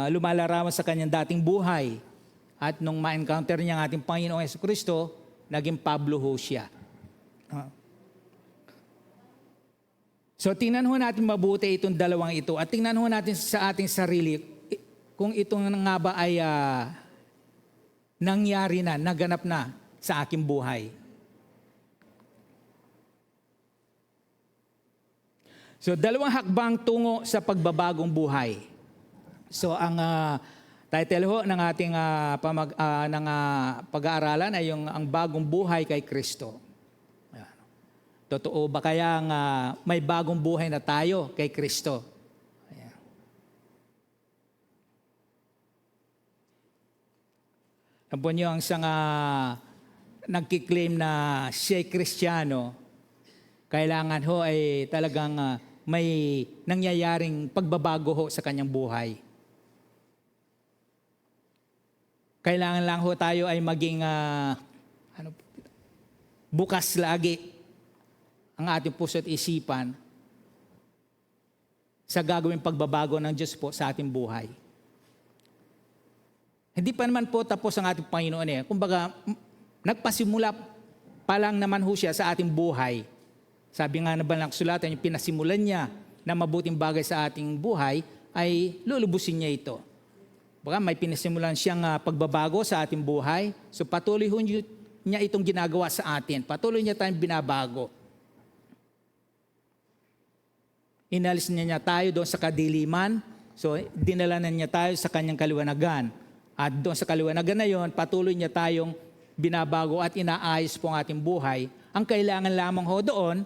lumalarawan sa kanyang dating buhay, at nung ma-encounter niya ang ating Panginoong Jesucristo, naging Pablo ho siya. So tingnan ho natin mabuti itong dalawang ito at tingnan ho natin sa ating sarili kung itong nga ba ay nangyari na, naganap na sa aking buhay. So dalawang hakbang tungo sa pagbabagong buhay. So ang title ho ng ating pag-aaralan ay yung ang bagong buhay kay Kristo. Ayan. Totoo ba kaya may bagong buhay na tayo kay Kristo? Ayan. Alam niyo ang isang nagkiklaim na siya'y Kristiyano, kailangan ho ay talagang may nangyayaring pagbabago ho sa kanyang buhay. Kailangan lang ho tayo ay maging bukas lagi ang ating puso at isipan sa gagawing pagbabago ng Diyos po sa ating buhay. Hindi pa naman po tapos ang ating Panginoon eh. Kumbaga, nagpasimula pa lang naman ho siya sa ating buhay. Sabi nga na ba ng sulatan, yung pinasimulan niya na mabuting bagay sa ating buhay, ay lulubusin niya ito. Baka may pinasimulan siyang pagbabago sa ating buhay. So patuloy niya itong ginagawa sa atin. Patuloy niya tayong binabago. Inalis niya tayo doon sa kadiliman. So dinala na niya tayo sa kanyang kaliwanagan. At doon sa kaliwanagan na yon, patuloy niya tayong binabago at inaayos po ang ating buhay. Ang kailangan lamang ho doon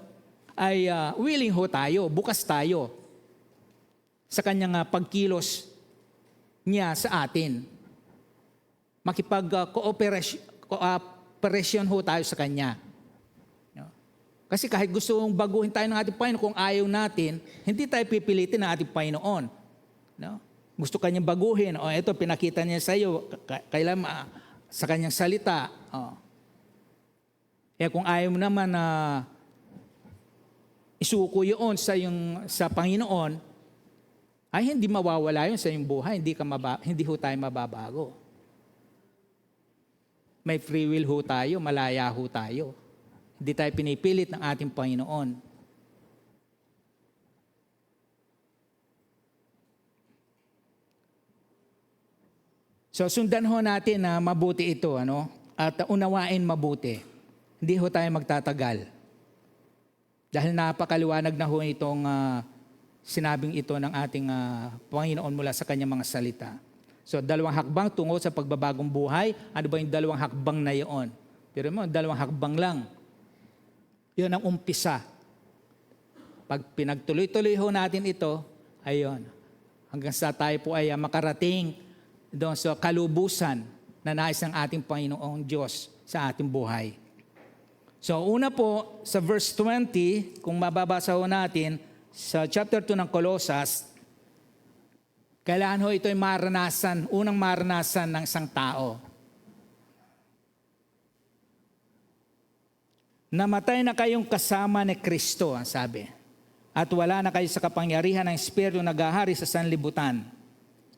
ay willing ho tayo, bukas tayo sa kanyang pagkilos niya sa atin. Makipag-cooperation ho tayo sa kanya. Kasi kahit gusto mong baguhin tayo ng ating Panginoon, kung ayaw natin, hindi tayo pipilitin ng ating Panginoon. No? Gusto kanyang baguhin. O ito, pinakita niya sa iyo, kailan sa kanyang salita. Kung ayaw mo naman na isuko yun sa Panginoon, ay hindi mawawala yun sa iyong buhay. Hindi ho tayo mababago. May free will ho tayo, malaya ho tayo. Hindi tayo pinipilit ng ating Panginoon. So sundan ho natin na mabuti ito, ano? At unawain mabuti. Hindi ho tayo magtatagal. Dahil napakaliwanag na ho itong sinabing ito ng ating Panginoon mula sa kanyang mga salita. So 2 hakbang tungo sa pagbabagong buhay. Ano ba yung 2 hakbang na iyon? Pero mo, 2 hakbang lang. Yun ang umpisa. Pag pinagtuloy-tuloy ho natin ito, ayun, hanggang sa tayo po ay makarating doon sa kalubusan na nais ng ating Panginoong Diyos sa ating buhay. So una po, sa verse 20, kung mababasa ho natin, sa chapter 2 ng Colossus, kailangan ho ito ay maranasan, unang maranasan ng isang tao. Namatay na kayong kasama ni Kristo, ang sabi. At wala na kayo sa kapangyarihan ng Espiritu na naghahari sa sanlibutan.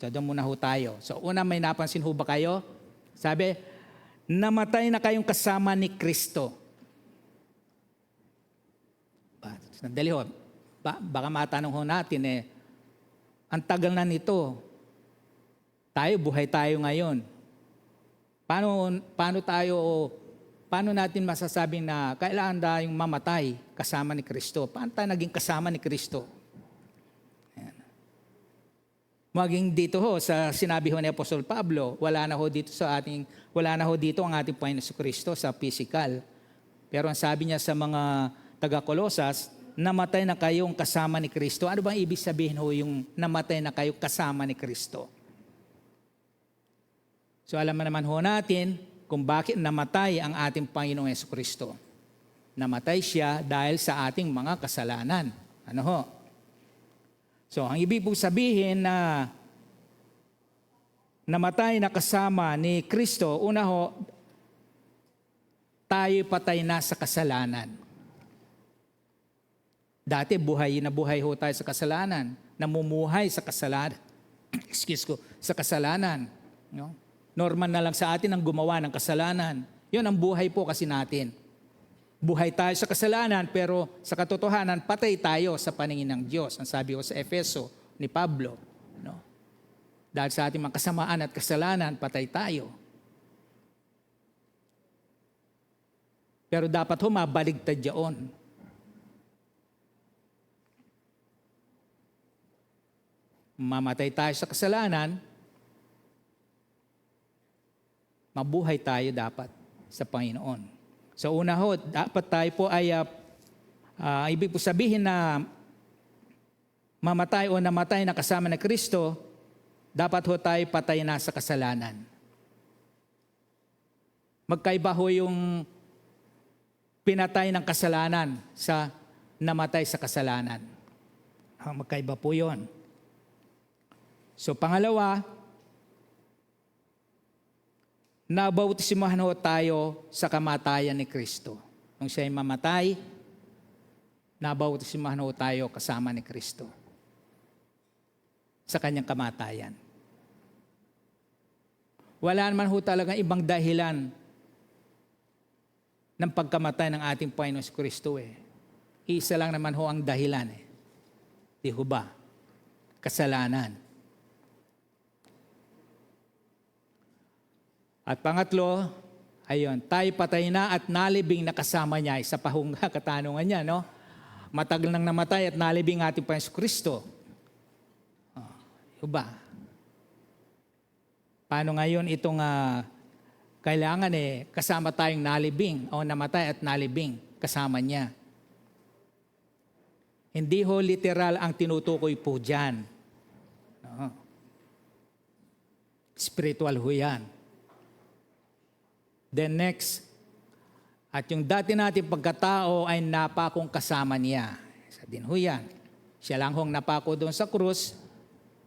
So doon muna ho tayo. So una, may napansin ho ba kayo? Sabi, namatay na kayong kasama ni Kristo. Sandali ho. Baka matanong ho natin ang tagal na nito. Tayo, buhay tayo ngayon. Paano natin masasabing na kailangan tayong mamatay kasama ni Kristo? Paano tayo naging kasama ni Kristo? Ayan. Maging dito ho sa sinabi ho ni Apostol Pablo, wala na ho dito ang ating Panginoon Kristo sa physical. Pero ang sabi niya sa mga taga-Kolosas, namatay na kayong kasama ni Kristo. Ano bang ibig sabihin ho yung namatay na kayo kasama ni Kristo? So alam naman ho natin kung bakit namatay ang ating Panginoong Jesucristo. Namatay siya dahil sa ating mga kasalanan. Ano ho? So ang ibig po sabihin na namatay na kasama ni Kristo, una ho, tayo patay na sa kasalanan. Dati buhay ho tayo sa kasalanan, namumuhay sa kasalanan. Sa kasalanan. No? Normal na lang sa atin ang gumawa ng kasalanan. Yun ang buhay po kasi natin. Buhay tayo sa kasalanan, pero sa katotohanan, patay tayo sa paningin ng Diyos. Ang sabi ko sa Efeso ni Pablo. No? Dahil sa ating mga kasamaan at kasalanan, patay tayo. Pero dapat ho mabaligtad yaon. Mamatay tayo sa kasalanan, mabuhay tayo dapat sa Panginoon. So una ho, dapat tayo po ay, ibig po sabihin na mamatay o namatay na kasama na Kristo, dapat ho tayo patay na sa kasalanan. Magkaiba ho yung pinatay ng kasalanan sa namatay sa kasalanan. Magkaiba po yun. So pangalawa, nabautismuhan ho tayo sa kamatayan ni Kristo. Nung siya'y mamatay, nabautismuhan ho tayo kasama ni Kristo sa kanyang kamatayan. Wala naman ho talaga ibang dahilan ng pagkamatay ng ating Panginoon Kristo Isa lang naman ho ang dahilan Di ho ba? Kasalanan. At pangatlo, ayun, tayo patay na at nalibing na kasama niya. Isa pa hong katanungan niya, no? Matagal nang namatay at nalibing ating Panginoon Kristo. Ba? Paano ngayon itong kailangan kasama tayong nalibing o namatay at nalibing kasama niya? Hindi ho literal ang tinutukoy po dyan. No. Spiritual ho yan. Then next, at yung dati natin pagkatao ay napakong kasama niya. Sa din ho yan. Siya lang hong napako doon sa krus.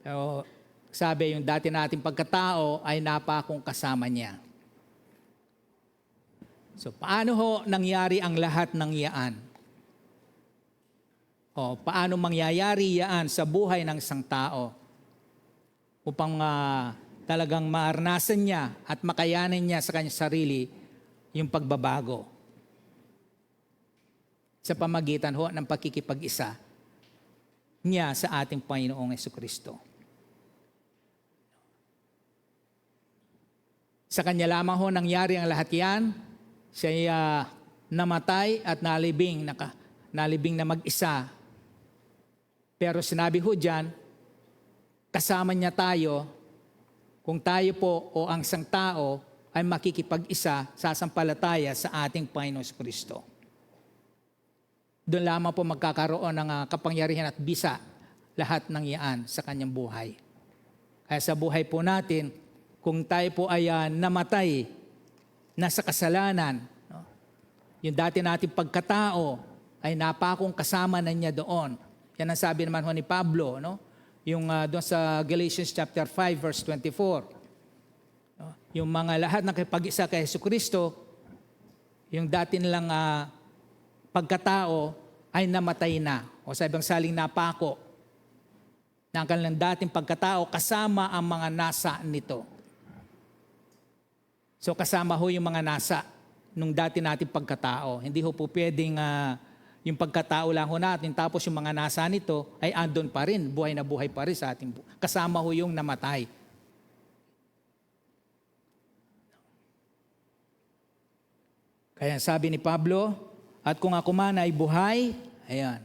Pero sabi yung dati natin pagkatao ay napakong kasama niya. So paano ho nangyari ang lahat ng yaan? O paano mangyayari yaan sa buhay ng isang tao? Upang talagang maarnasan niya at makayanin niya sa kanyang sarili yung pagbabago. Sa pamagitan ho ng pagkikipag-isa niya sa ating Panginoong Jesucristo. Sa kanya lamang ho nangyari ang lahat yan. Siya ay namatay at nalibing na mag-isa. Pero sinabi ho dyan, kasama niya tayo, kung tayo po o ang isang tao ay makikipag-isa, sasampalataya sa ating Panginoon Kristo. Doon lamang po magkakaroon ng kapangyarihan at bisa lahat ng iyan sa kanyang buhay. Kaya sa buhay po natin, kung tayo po ay namatay na sa kasalanan, no? Yung dati nating pagkatao ay napakong kasama na niya doon. Yan ang sabi naman ho ni Pablo, no? Yung doon sa Galatians chapter 5 verse 24. No? Yung mga lahat ng pag-isa kay Jesucristo, yung dati nilang pagkatao ay namatay na. O sa ibang saling napako na ang kanilang dating pagkatao kasama ang mga nasa nito. So kasama ho yung mga nasa nung dati nating pagkatao. Hindi ho po pwedeng yung pagkatao lang ho natin tapos yung mga nasa nito ay andon pa rin, buhay na buhay pa rin sa ating kasama ho yung namatay. Kaya sabi ni Pablo, at kung ako man ay buhay, ayan.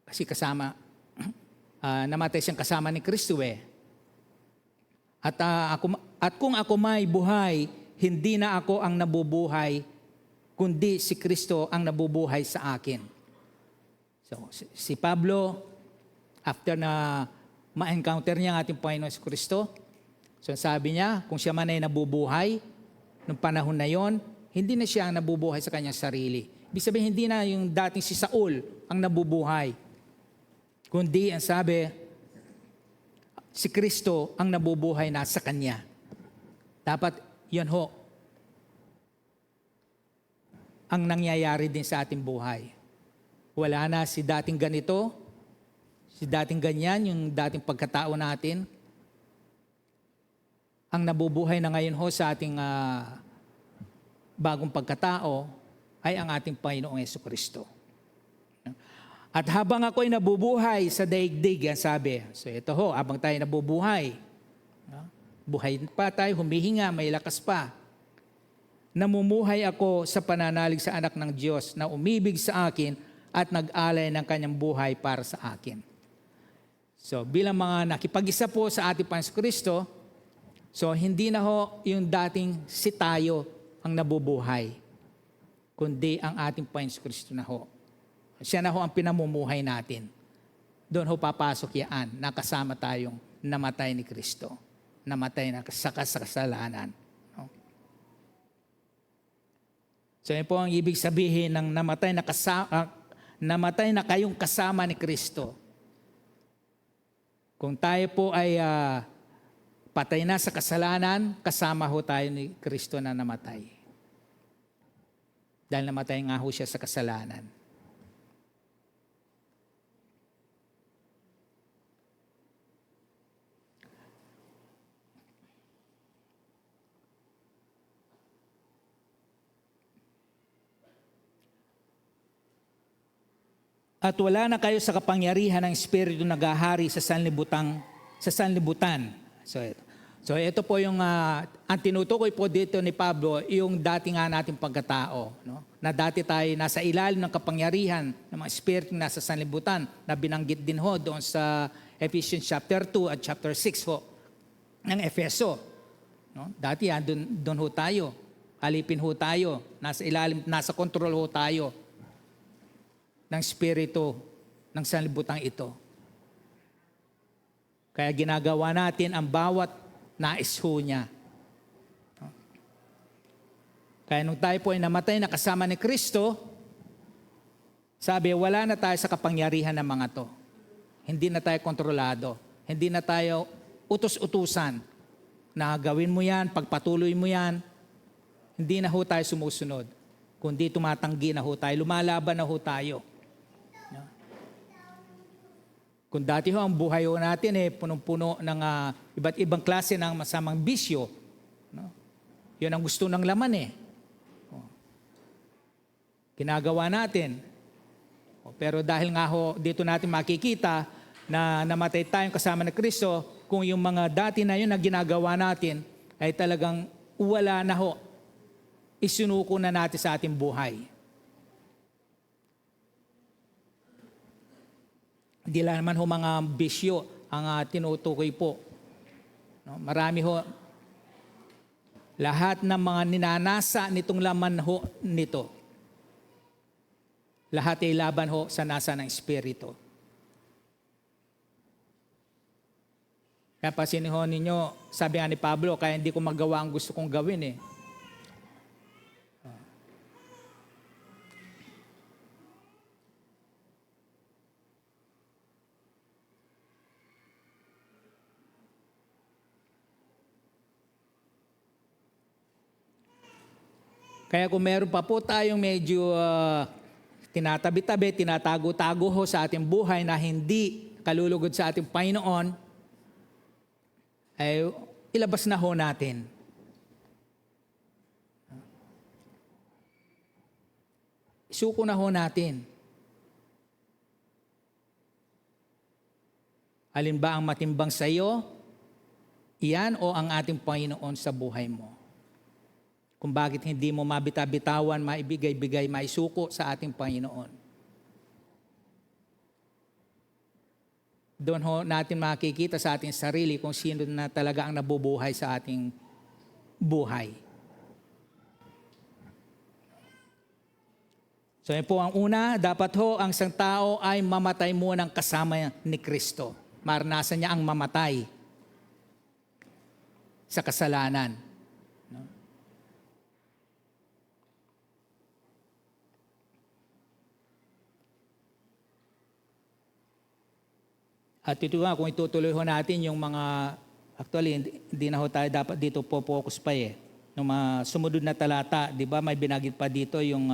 Kasi kasama, namatay siyang kasama ni Kristo eh. At kung ako may buhay, hindi na ako ang nabubuhay, kundi si Kristo ang nabubuhay sa akin. So, si Pablo, after na ma-encounter niya ang ating Panginoon si Kristo, so sabi niya, kung siya man ay nabubuhay, nung panahon na yon, hindi na siya ang nabubuhay sa kanyang sarili. Ibig sabihin, hindi na yung dating si Saul ang nabubuhay, kundi ang sabi, si Kristo ang nabubuhay na sa kanya. Dapat yan ho ang nangyayari din sa ating buhay. Wala na si dating ganito, si dating ganyan, yung dating pagkatao natin. Ang nabubuhay na ngayon ho sa ating bagong pagkatao ay ang ating Panginoong Jesucristo. At habang ako'y nabubuhay sa daigdig, yan sabi. So ito ho, habang tayo nabubuhay, buhay pa tayo, humihinga, may lakas pa. Namumuhay ako sa pananalig sa anak ng Diyos na umibig sa akin at nag-alay ng kanyang buhay para sa akin. So bilang mga nakipag-isa po sa ating Panginoon Kristo, so hindi na ho yung dating si tayo ang nabubuhay, kundi ang ating Panginoon Kristo na ho. Siya na ho ang pinamumuhay natin. Doon ho papasok yan, nakasama tayong namatay ni Kristo. Namatay na sa kasalanan. No? So yun po ang ibig sabihin ng namatay na kayong kasama ni Kristo. Kung tayo po ay patay na sa kasalanan, kasama ho tayo ni Kristo na namatay. Dahil namatay nga ho siya sa kasalanan. At wala na kayo sa kapangyarihan ng Espiritu naghahari sa sanlibutan. So ito po yung ang tinutukoy po dito ni Pablo, yung dati nga nating pagkatao, no? Na dati tayo nasa ilalim ng kapangyarihan ng mga espiritu nasa sanlibutan na binanggit din ho doon sa Ephesians chapter 2 at chapter 6 ho ng Efeso. No? Dati yan, doon ho tayo. Alipin ho tayo. Nasa ilalim, nasa control ho tayo ng spirito ng sanlibutan ito. Kaya ginagawa natin ang bawat nais ho niya. Kaya nung tayo po ay namatay na kasama ni Kristo, sabi, wala na tayo sa kapangyarihan ng mga to. Hindi na tayo kontrolado. Hindi na tayo utos-utusan na gawin mo yan, pagpatuloy mo yan. Hindi na ho tayo sumusunod. Kundi tumatanggi na ho tayo, lumalaban na ho tayo. Kung dati ho ang buhay ho natin punong-puno ng iba't ibang klase ng masamang bisyo, no? Yun ang gusto ng laman ginagawa natin. Pero dahil nga ho, dito natin makikita na namatay tayong kasama ni Kristo, kung yung mga dati na yun na ginagawa natin ay talagang wala na ho, isinuko na natin sa ating buhay. Hindi lang naman ho mga bisyo ang tinutukoy po. No? Marami ho, lahat ng mga ninanasa nitong laman ho nito, lahat ay laban ho sa nasa ng Espiritu. Kaya pasinin ho ninyo, sabi nga ni Pablo, kaya hindi ko magawa ang gusto kong gawin Kaya kung meron pa po tayong medyo tinatabi-tabi, tinatago-tago ho sa ating buhay na hindi kalulugod sa ating Panginoon, ay ilabas na ho natin. Isuko na ho natin. Alin ba ang matimbang sa iyo? Iyan o ang ating Panginoon sa buhay mo? Kung bakit hindi mo mabita-bitawan, maibigay-bigay, maisuko sa ating Panginoon. Doon ho natin makikita sa ating sarili kung sino na talaga ang nabubuhay sa ating buhay. So yan po ang una, dapat ho ang isang tao ay mamatay munang kasama ni Kristo. Maranasan niya ang mamatay sa kasalanan. At ito nga, kung itutuloy ho natin yung mga, actually, hindi na ho tayo dapat dito po focus pa Yung mga sumunod na talata, di ba, may binagit pa dito yung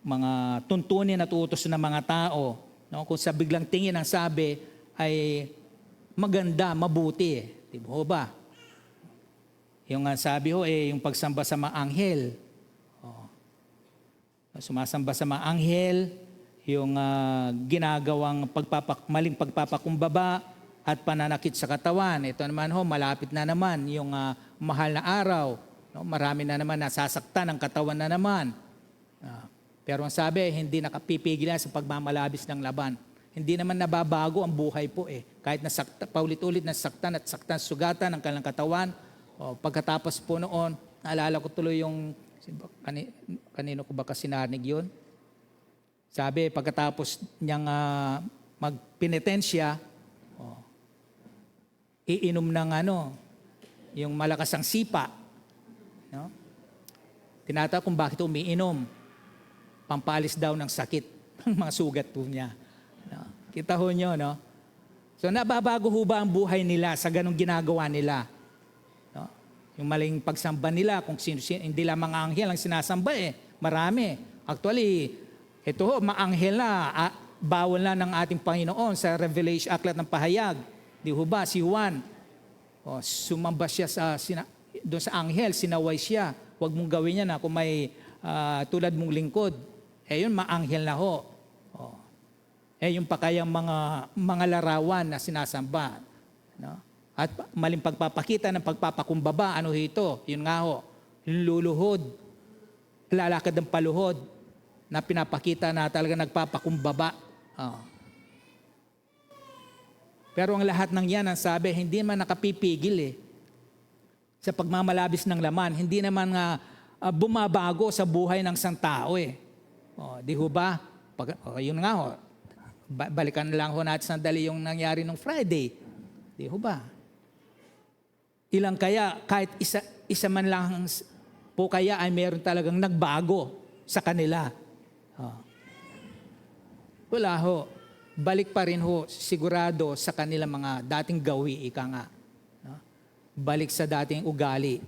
mga tuntunin at utos ng mga tao. No? Kung sa biglang tingin ang sabi ay maganda, mabuti. Di ba? Yung sabi ho, yung pagsamba sa mga anghel. Sumasamba sa mga anghel, yung ginagawang maling pagpapakumbaba at pananakit sa katawan. Ito naman ho, malapit na naman yung mahal na araw. No? Marami na naman nasasaktan ang katawan na naman. Pero ang sabi, hindi nakapipigil sa pagmamalabis ng laban. Hindi naman nababago ang buhay po Kahit paulit-ulit nasaktan at saktan sugatan ng kanilang katawan. Pagkatapos po noon, naalala ko tuloy yung, kanino ko ba kasi narinig yun? Sabi, pagkatapos niyang magpenitensya, iinom ng yung malakas ang sipa. No? Tinatawag kung bakit umiinom. Pampalis daw ng sakit ng mga sugat po niya. No? Kita ho nyo, no? So nababago ho ba ang buhay nila sa ganong ginagawa nila? No? Yung maling pagsamba nila, kung sino, hindi lang mga anghel ang sinasamba marami. Actually, ito ho, maanghel na, bawal na ng ating Panginoon sa Revelation, Aklat ng Pahayag. Di ho ba, si Juan, sumamba siya doon sa anghel, sinaway siya. Huwag mong gawin yan kung may tulad mong lingkod. Yun, maanghel na ho. Yung pakayang mga larawan na sinasamba. No? At maling pagpapakita ng pagpapakumbaba, ano ito? Yun nga ho, luluhod, lalakad ng paluhod, na pinapakita na talaga nagpapakumbaba. Pero ang lahat ng yan, ang sabi, hindi man nakapipigil sa pagmamalabis ng laman. Hindi naman bumabago sa buhay ng isang tao di ho ba? Yun nga ho, balikan lang ho natin sandali yung nangyari nung Friday. Di ho ba? Ilang kaya, kahit isa man lang po kaya ay meron talagang nagbago sa kanila. Wala ho. Balik pa rin ho, sigurado sa kanilang mga dating gawi, ika nga. No? Balik sa dating ugali.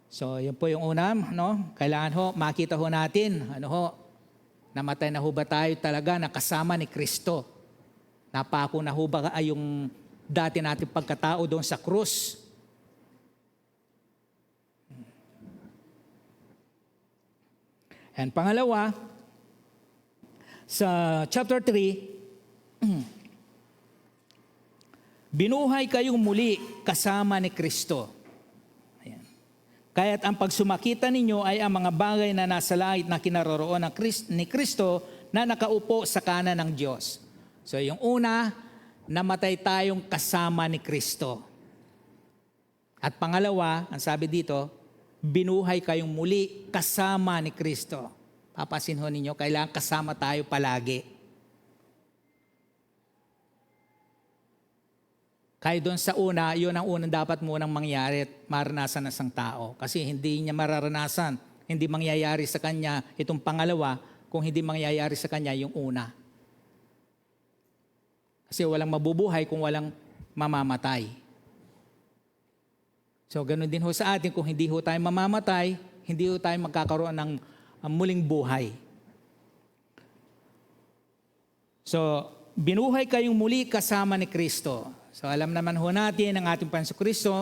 So, yun po yung una, no? Kailangan ho, makita ho natin, Namatay na ho ba tayo talaga na kasama ni Kristo? Napako na ho ba ay yung dati nating pagkatao doon sa krus? And pangalawa, sa chapter 3, binuhay kayong muli kasama ni Kristo. Ayan. Kaya't ang pagsumakita ninyo ay ang mga bagay na nasa langit na kinaroroon ni Kristo na nakaupo sa kanan ng Diyos. So yung una, namatay tayong kasama ni Kristo. At pangalawa, ang sabi dito, binuhay kayong muli kasama ni Kristo. Papasin ho ninyo, kailangan kasama tayo palagi. Kaya doon sa una, yun ang unang dapat munang mangyari at maranasan ng isang tao. Kasi hindi niya mararanasan, hindi mangyayari sa kanya itong pangalawa kung hindi mangyayari sa kanya yung una. Kasi walang mabubuhay kung walang mamamatay. So ganun din ho sa atin, kung hindi ho tayo mamamatay, hindi ho tayo magkakaroon ng muling buhay. So, binuhay kayong muli kasama ni Kristo. So alam naman ho natin ang ating Panginoon Kristo,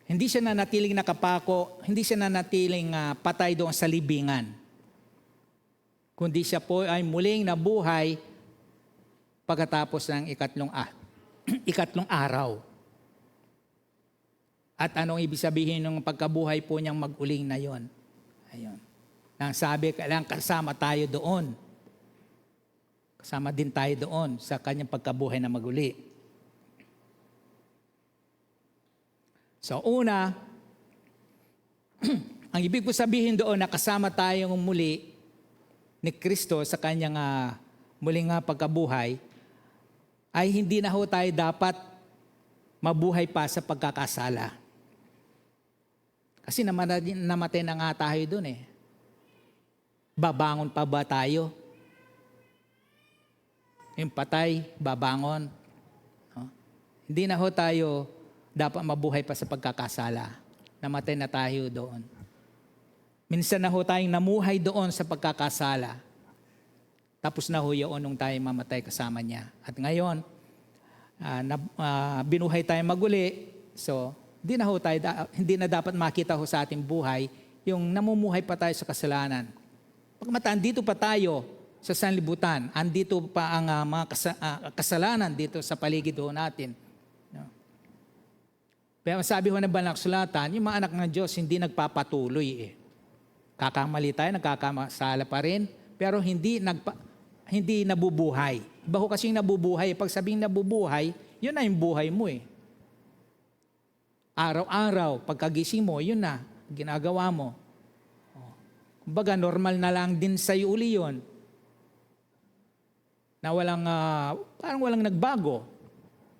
hindi siya nanatiling nakapako, hindi siya nanatiling patay doon sa libingan. Kundi siya po ay muling nabuhay pagkatapos ng ikatlong araw. At anong ibig sabihin ng pagkabuhay po niyang mag-uling na yon? Ayun. Nang sabi, kailangan kasama tayo doon. Kasama din tayo doon sa kanyang pagkabuhay na mag-uli. So una, ang ibig po sabihin doon na kasama tayong muli ni Kristo sa kanyang muling pagkabuhay, ay hindi na ho tayo dapat mabuhay pa sa pagkakasala. Kasi namatay na nga tayo doon eh. Babangon pa ba tayo? Yung patay, babangon. No? Hindi na ho tayo dapat mabuhay pa sa pagkakasala. Namatay na tayo doon. Minsan na ho tayong namuhay doon sa pagkakasala. Tapos na ho yun nung tayo mamatay kasama niya. At ngayon, binuhay tayo maguli. So, hindi na dapat makita ho sa ating buhay yung namumuhay pa tayo sa kasalanan. Pagmataan, dito pa tayo sa sanlibutan. Andito pa ang mga kasalanan dito sa paligid ho natin. No? Pero sabi ho ng Banal na Kasulatan, yung mga anak ng Diyos hindi nagpapatuloy eh. Kakamali tayo, nagkakamasala pa rin, pero hindi nabubuhay. Iba ho kasing nabubuhay. Pag sabing nabubuhay, yun na yung buhay mo eh. Araw-araw, pagkagising mo, yun na, ginagawa mo. Kumbaga, normal na lang din sa'yo uli yun. Na parang walang nagbago.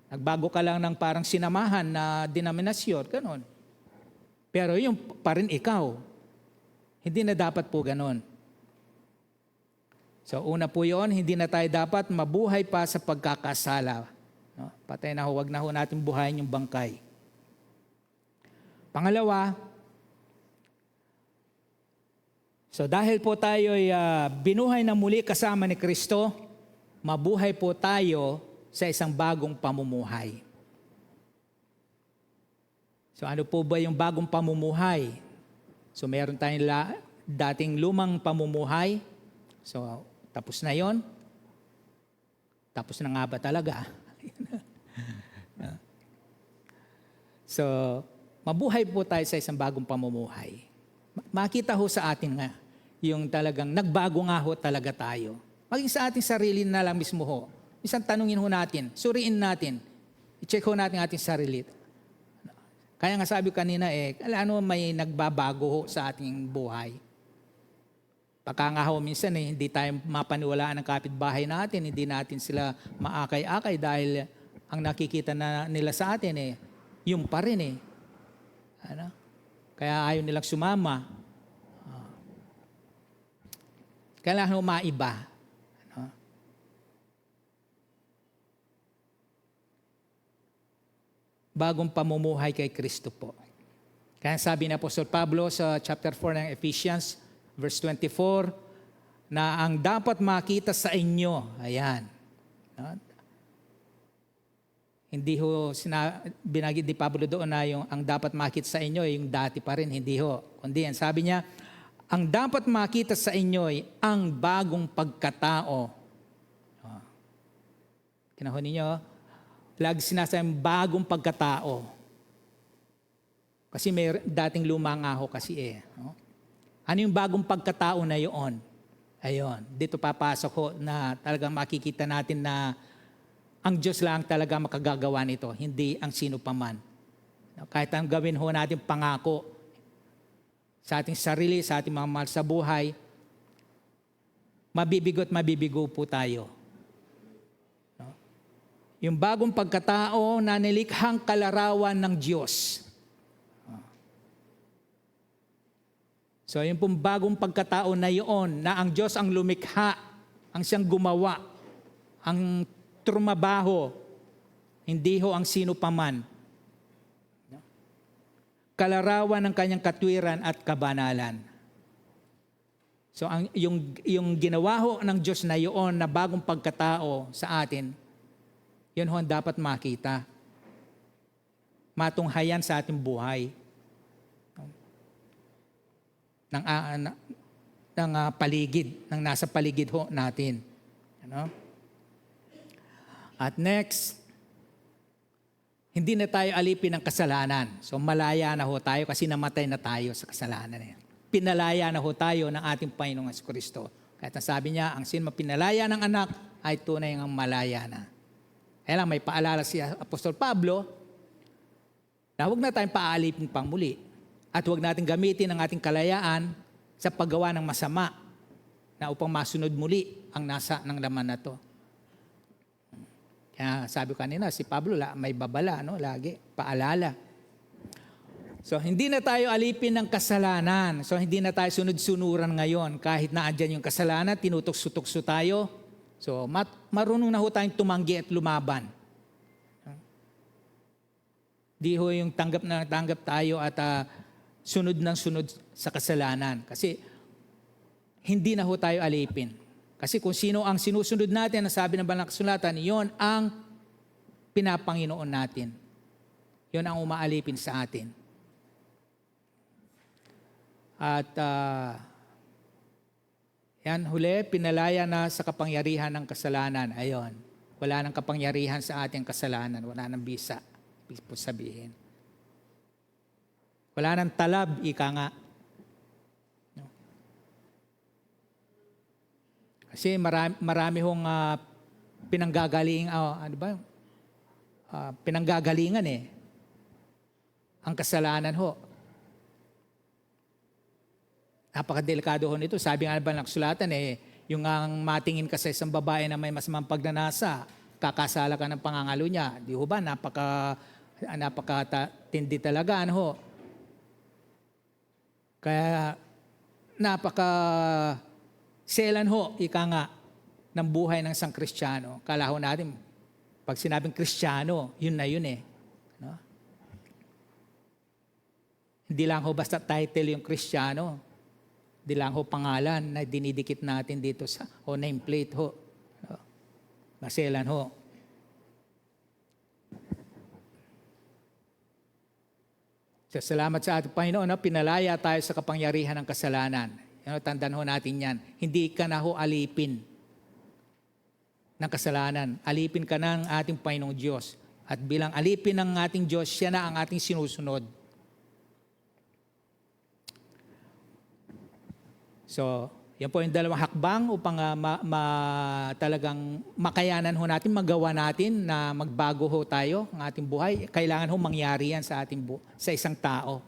Nagbago ka lang ng parang sinamahan na denominasyon, ganon. Pero yung pa rin ikaw. Hindi na dapat po ganon. So una po yun, hindi na tayo dapat mabuhay pa sa pagkakasala. No? Patay na huwag na ho natin buhayin yung bangkay. Pangalawa, so dahil po tayo ay binuhay na muli kasama ni Kristo, mabuhay po tayo sa isang bagong pamumuhay. So ano po ba yung bagong pamumuhay? So meron tayong dating lumang pamumuhay. So tapos na yon. Tapos na nga ba talaga? So mabuhay po tayo sa isang bagong pamumuhay. Makita ho sa atin nga yung talagang nagbago nga ho talaga tayo. Maging sa ating sarili na lang mismo ho. Isang tanungin ho natin, suriin natin, i-check ho natin ating sarili. Kaya nga sabi kanina ano may nagbabago ho sa ating buhay. Pagka nga ho minsan hindi tayo mapaniwalaan ng kapitbahay natin, hindi natin sila maakay-akay dahil ang nakikita na nila sa atin yung pa rin Ano? Kaya ayaw nilang sumama. Kailangan ho maiba. Ano? Bagong pamumuhay kay Kristo po. Kaya sabi ni Apostol Pablo sa chapter 4 ng Ephesians, verse 24, na ang dapat makita sa inyo, ayan. No? Hindi ho binagid ni Pablo doon na yung ang dapat makita sa inyo yung dati pa rin, hindi ho. Kundi yan, sabi niya, ang dapat makita sa inyo ay ang bagong pagkatao. Kinahon ninyo, lagi sinasayang bagong pagkatao. Kasi may dating luma nga ho kasi eh. No? Ano yung bagong pagkatao na yun? Ayun, dito papasok ho na talagang makikita natin na ang Diyos lang talaga makagagawa nito, hindi ang sino paman. Kahit ang gawin ho natin pangako sa ating sarili, sa ating mga mahal sa buhay, mabibigo at mabibigo po tayo. Yung bagong pagkatao na nilikhang kalarawan ng Diyos. So yung pong bagong pagkatao na yun, na ang Diyos ang lumikha, ang siyang gumawa, ang trumabaho, hindi ho ang sino paman. Kalarawan ng kanyang katwiran at kabanalan. So yung ginawa ho ng Diyos na yun na bagong pagkatao sa atin, yun ho ang dapat makita. Matunghayan sa ating buhay. Ng paligid, ng nasa paligid ho natin. Ano? At next, hindi na tayo alipin ng kasalanan. So malaya na ho tayo kasi namatay na tayo sa kasalanan. Pinalaya na ho tayo ng ating Panginoong Kristo. Kahit nasabi niya, ang sino pinalaya ng anak ay tunay ngang malaya na. Kaya lang may paalala si Apostol Pablo na huwag na tayong paalipin pang muli. At huwag natin gamitin ang ating kalayaan sa paggawa ng masama na upang masunod muli ang nasa ng laman na to. Kaya sabi ko kanina, si Pablo may babala, no? Lagi, paalala. So, hindi na tayo alipin ng kasalanan. So, hindi na tayo sunod-sunuran ngayon. Kahit na andyan yung kasalanan, tinutukso-tukso tayo. So, marunong na ho tayong tumanggi at lumaban. Di ho yung tanggap na tanggap tayo at sunod ng sunod sa kasalanan. Kasi, hindi na ho tayo alipin. Kasi kung sino ang sinusunod natin, ang sabi ng Banal na Kasulatan, yon ang pinapanginoon natin. Yon ang umaalipin sa atin. At yan, huli, pinalaya na sa kapangyarihan ng kasalanan. Ayon, wala nang kapangyarihan sa ating kasalanan. Wala nang bisa, ibig po sabihin. Wala nang talab, ika nga. Kasi marami hong pinanggagalingan eh. Ang kasalanan ho. Napakadelikado ho nito. Sabi nga ba ng kasulatan eh, yung ang matingin ka sa isang babae na may masamang pagnanasa, kakasala ka ng pangangalo niya. Di ho ba? Napakatindi talaga. Ano ho? Kaya selan ho, ika nga, ng buhay ng isang Kristiyano. Kala ho natin, pag sinabing Kristiyano, yun na yun eh. No? Hindi lang ho basta title yung Kristiyano. Hindi lang ho pangalan na dinidikit natin dito sa nameplate ho. No? Maselan ho. So, salamat sa ating Panginoon, no? Pinalaya tayo sa kapangyarihan ng kasalanan. Tandaan ho natin yan. Hindi ka na ho alipin ng kasalanan. Alipin ka ng ating Panginoong Diyos. At bilang alipin ng ating Diyos, siya na ang ating sinusunod. So, yan po yung dalawang hakbang upang talagang makayanan ho natin, magawa natin na magbago ho tayo ang ating buhay. Kailangan ho mangyari yan sa sa isang tao.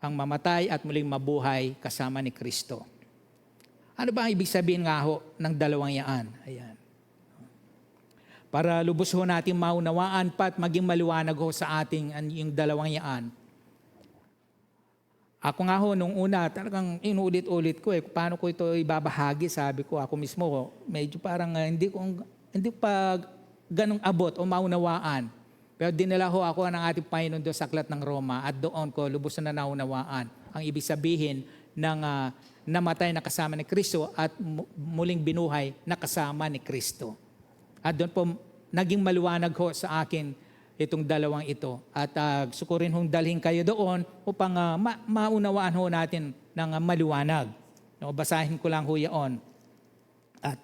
Ang mamatay at muling mabuhay kasama ni Kristo. Ano ba ang ibig sabihin nga ho ng dalawang yaan? Ayan. Para lubos ho natin maunawaan pa at maging maliwanag ho sa ating yung dalawang yaan. Ako nga ho, nung una, talagang inuulit-ulit ko paano ko ito ibabahagi, sabi ko, ako mismo, medyo parang hindi pa ganong abot o maunawaan. Pero dinala ho ako ng ating Panginoon doon sa aklat ng Roma at doon ko lubos na naunawaan ang ibig sabihin ng namatay na kasama ni Kristo at muling binuhay na kasama ni Kristo. At doon po naging maliwanag ho sa akin itong dalawang ito. At gusto ko rin hong dalhin kayo doon upang maunawaan ho natin ng maliwanag. No, basahin ko lang ho yaon. At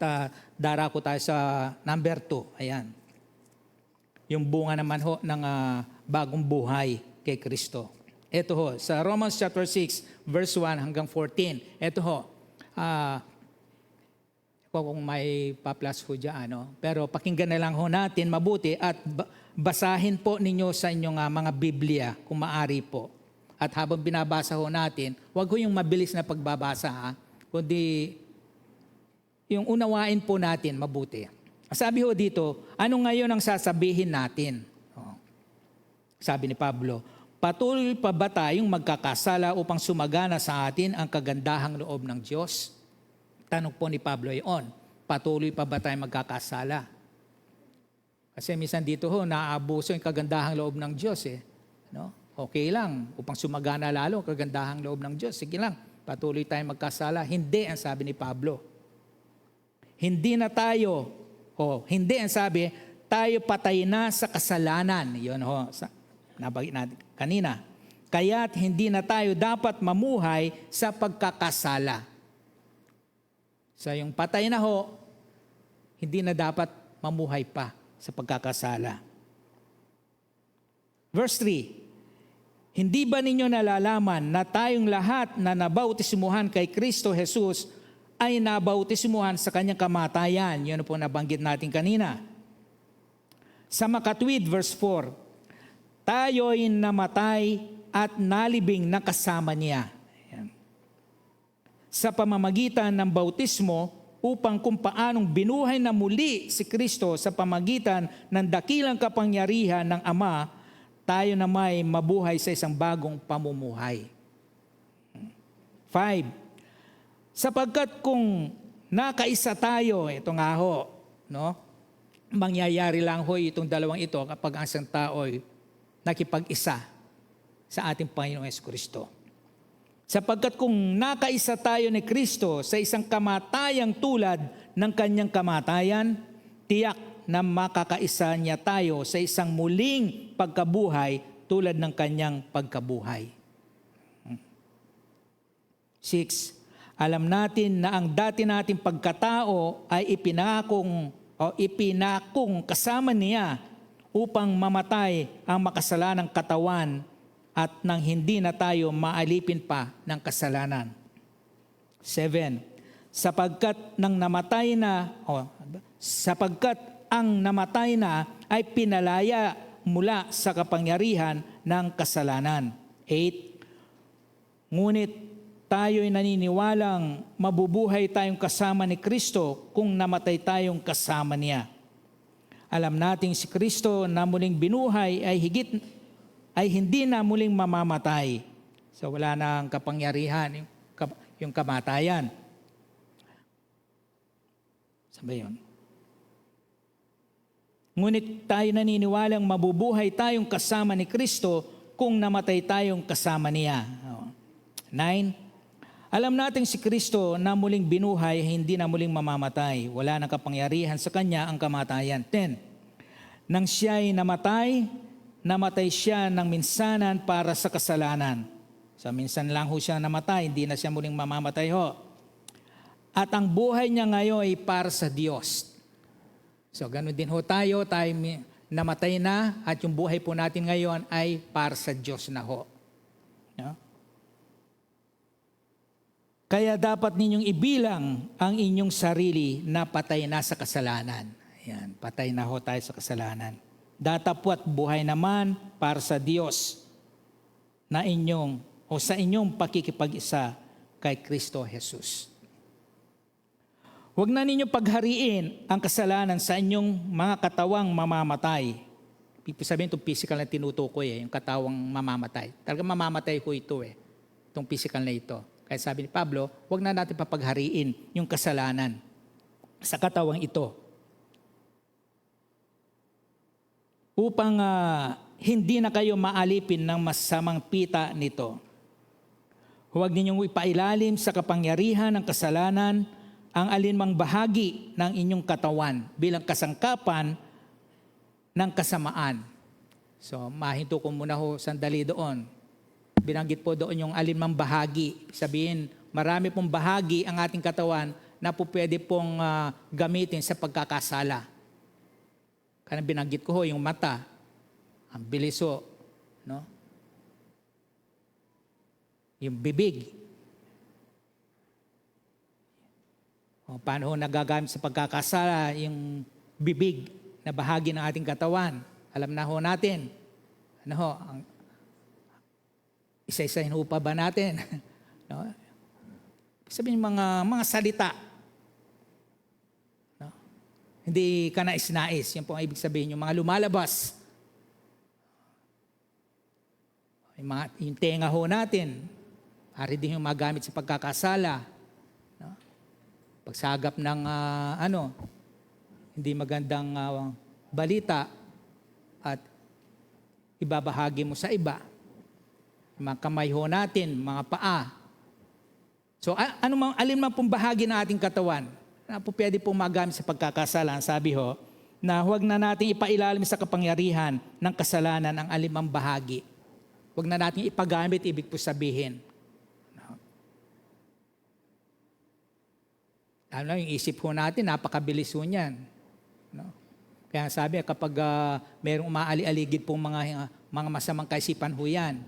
darako tayo sa number 2. Ayan. Yung bunga naman ho ng bagong buhay kay Kristo. Ito ho, sa Romans chapter 6, verse 1 hanggang 14. Ito ho, kung may pa-plus ho dyan, pero pakinggan na lang ho natin mabuti at basahin po ninyo sa inyong mga Biblia kung maari po. At habang binabasa ho natin, huwag ho yung mabilis na pagbabasa, kundi yung unawain po natin mabuti. Sabi ho dito, ano ngayon ang sasabihin natin? Sabi ni Pablo, patuloy pa ba tayong magkakasala upang sumagana sa atin ang kagandahang loob ng Diyos? Tanong po ni Pablo yon, patuloy pa ba tayong magkakasala? Kasi minsan dito ho, naaabuso yung kagandahang loob ng Diyos No? Okay lang, upang sumagana lalo ang kagandahang loob ng Diyos. Sige lang, patuloy tayong magkasala. Hindi ang sabi ni Pablo. Hindi na tayo, hindi ang sabi, tayo patay na sa kasalanan. Yun ho, nabagit natin kanina. Kaya't hindi na tayo dapat mamuhay sa pagkakasala. So yung patay na ho, hindi na dapat mamuhay pa sa pagkakasala. Verse 3, hindi ba ninyo nalalaman na tayong lahat na nabautismuhan kay Kristo Jesus ay nabautismuhan sa kanyang kamatayan? Yun po nabanggit natin kanina. Sa makatwid, verse 4, tayo'y namatay at nalibing na kasama niya. Ayan. Sa pamamagitan ng bautismo upang kung paanong binuhay na muli si Kristo sa pamagitan ng dakilang kapangyarihan ng Ama, tayo na may mabuhay sa isang bagong pamumuhay. 5. Sapagkat kung nakaisa tayo, ito nga ho, mangyayari lang ho itong dalawang ito kapag ang isang tao'y nakipag-isa sa ating Panginoong Jesucristo. Sapagkat kung nakaisa tayo ni Kristo sa isang kamatayang tulad ng kanyang kamatayan, tiyak na makakaisa niya tayo sa isang muling pagkabuhay tulad ng kanyang pagkabuhay. 6. Alam natin na ang dati nating pagkatao ay ipinakong kasama niya upang mamatay ang makasalanang katawan at nang hindi na tayo maalipin pa ng kasalanan. 7. Sapagkat ang namatay na ay pinalaya mula sa kapangyarihan ng kasalanan. 8. Ngunit tayo'y naniniwalang mabubuhay tayong kasama ni Kristo kung namatay tayong kasama niya. Alam nating si Kristo na muling binuhay ay hindi na muling mamamatay. So wala nang kapangyarihan yung kamatayan. Sabi yun. Ngunit tayo naniniwalang mabubuhay tayong kasama ni Kristo kung namatay tayong kasama niya. 9. Alam natin si Kristo na muling binuhay, hindi na muling mamamatay. Wala nang kapangyarihan sa kanya ang kamatayan. 10. Nang siya'y namatay siya ng minsanan para sa kasalanan. Sa minsan lang ho siya namatay, hindi na siya muling mamamatay ho. At ang buhay niya ngayon ay para sa Diyos. So ganun din ho tayo namatay na at yung buhay po natin ngayon ay para sa Diyos na ho. No? Kaya dapat ninyong ibilang ang inyong sarili na patay na sa kasalanan. Ayan, patay na ho tayo sa kasalanan. Datapwat buhay naman para sa Diyos na sa inyong pakikipag-isa kay Kristo Jesus. Huwag na ninyo paghariin ang kasalanan sa inyong mga katawang mamamatay. Ibig sabihin itong physical na tinutukoy, yung katawang mamamatay. Talaga mamamatay ko ito itong physical na ito. Kaya sabi ni Pablo, huwag na natin papaghariin yung kasalanan sa katawang ito. Upang hindi na kayo maalipin ng masamang pita nito. Huwag ninyong ipailalim sa kapangyarihan ng kasalanan ang alinmang bahagi ng inyong katawan bilang kasangkapan ng kasamaan. So, mahinto ko muna ho sandali doon. Binanggit po doon yung alinmang bahagi. Sabihin, marami pong bahagi ang ating katawan na po pwede pong gamitin sa pagkakasala. Kaya binanggit ko ho, yung mata, ang bilis ho, no? Yung bibig. O, paano ho nagagamit sa pagkakasala yung bibig na bahagi ng ating katawan? Alam na ho natin. Ano ho, isa-isahin ho pa ba natin? No? Sabihin mga salita. No? Hindi ka nais-nais. Yan po ang ibig sabihin, yung mga lumalabas. Yung tenga ho natin, ari din yung magamit sa pagkakasala. No? Pagsagap ng hindi magandang balita at ibabahagi mo sa iba. Mga kamay ho natin, mga paa. So, alin man pong bahagi ng ating katawan na po pwede pong magamit sa pagkakasala. Sabi ho, na huwag na natin ipailalim sa kapangyarihan ng kasalanan ang alimang bahagi. Huwag na natin ipagamit, ibig po sabihin. Ano, yung isip ho natin, napakabilis ho niyan. No? Kaya sabi, kapag mayroong umaali-aligid pong mga masamang kaisipan ho yan,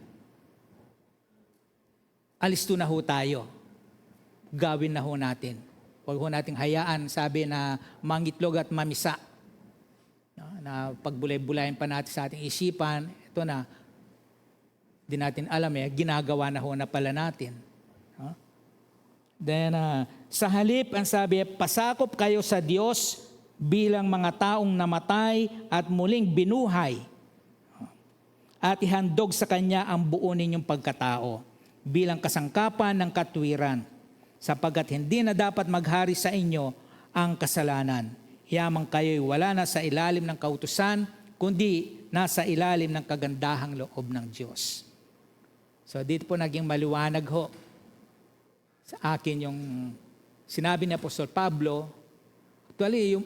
alisto na ho tayo. Gawin na ho natin. Huwag ho nating hayaan, sabi na mangitlog at mamisa. No? Na pagbulay-bulayin pa natin sa ating isipan, ito na, di natin alam ginagawa na ho na pala natin. No? Then, sa halip, ang sabi, pasakop kayo sa Diyos bilang mga taong namatay at muling binuhay. At ihandog sa Kanya ang buo ninyong pagkatao bilang kasangkapan ng katwiran, sapagkat hindi na dapat maghari sa inyo ang kasalanan. Yamang kayo'y wala na sa ilalim ng kautusan, kundi nasa ilalim ng kagandahang loob ng Diyos. So dito po naging maliwanag ho sa akin yung sinabi ni Apostol Pablo. Actually,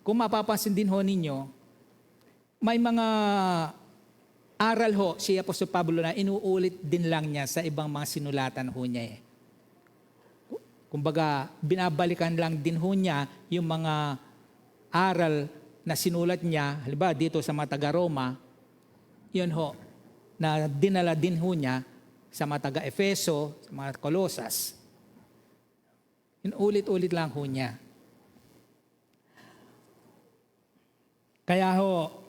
kung mapapansin din ho ninyo, may mga aral ho si Apostol Pablo na inuulit din lang niya sa ibang mga sinulatan ho niya. Kumbaga, binabalikan lang din ho niya yung mga aral na sinulat niya, halimbawa dito sa mga taga-Roma, yun ho, na dinala din ho niya sa mga taga-Efeso, sa mga Kolosas. Inulit-ulit lang ho niya. Kaya ho,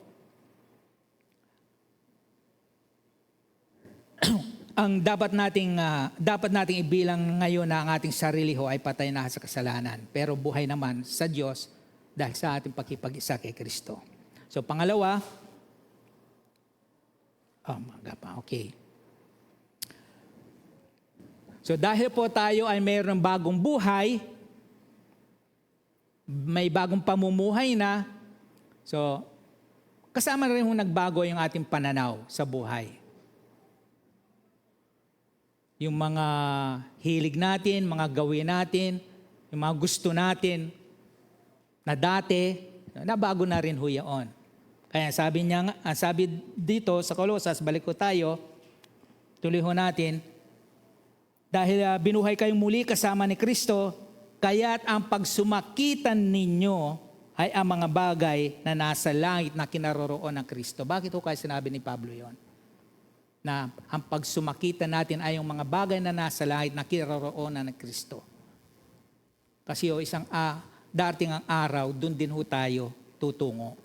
ang dapat nating ibilang ngayon na ang ating sarili ho ay patay na sa kasalanan, pero buhay naman sa Diyos dahil sa ating pakipag-isa kay Kristo. So pangalawa, okay. So dahil po tayo ay mayroong bagong buhay, may bagong pamumuhay na, so kasama na rin nagbago yung ating pananaw sa buhay. Yung mga hilig natin, mga gawin natin, yung mga gusto natin na dati, nabago na rin ho yaon. Kaya sabi dito sa Kolosas, balik ko tayo, tuloy ho natin, dahil binuhay kayong muli kasama ni Kristo, kaya't ang pagsumakitan ninyo ay ang mga bagay na nasa langit na kinaroroon ng Kristo. Bakit ho kaya sinabi ni Pablo yon? Na ang pagsumakitan natin ay yung mga bagay na nasa langit na kinaroroonan ng Kristo. Kasi darating ang araw, doon din ho tayo tutungo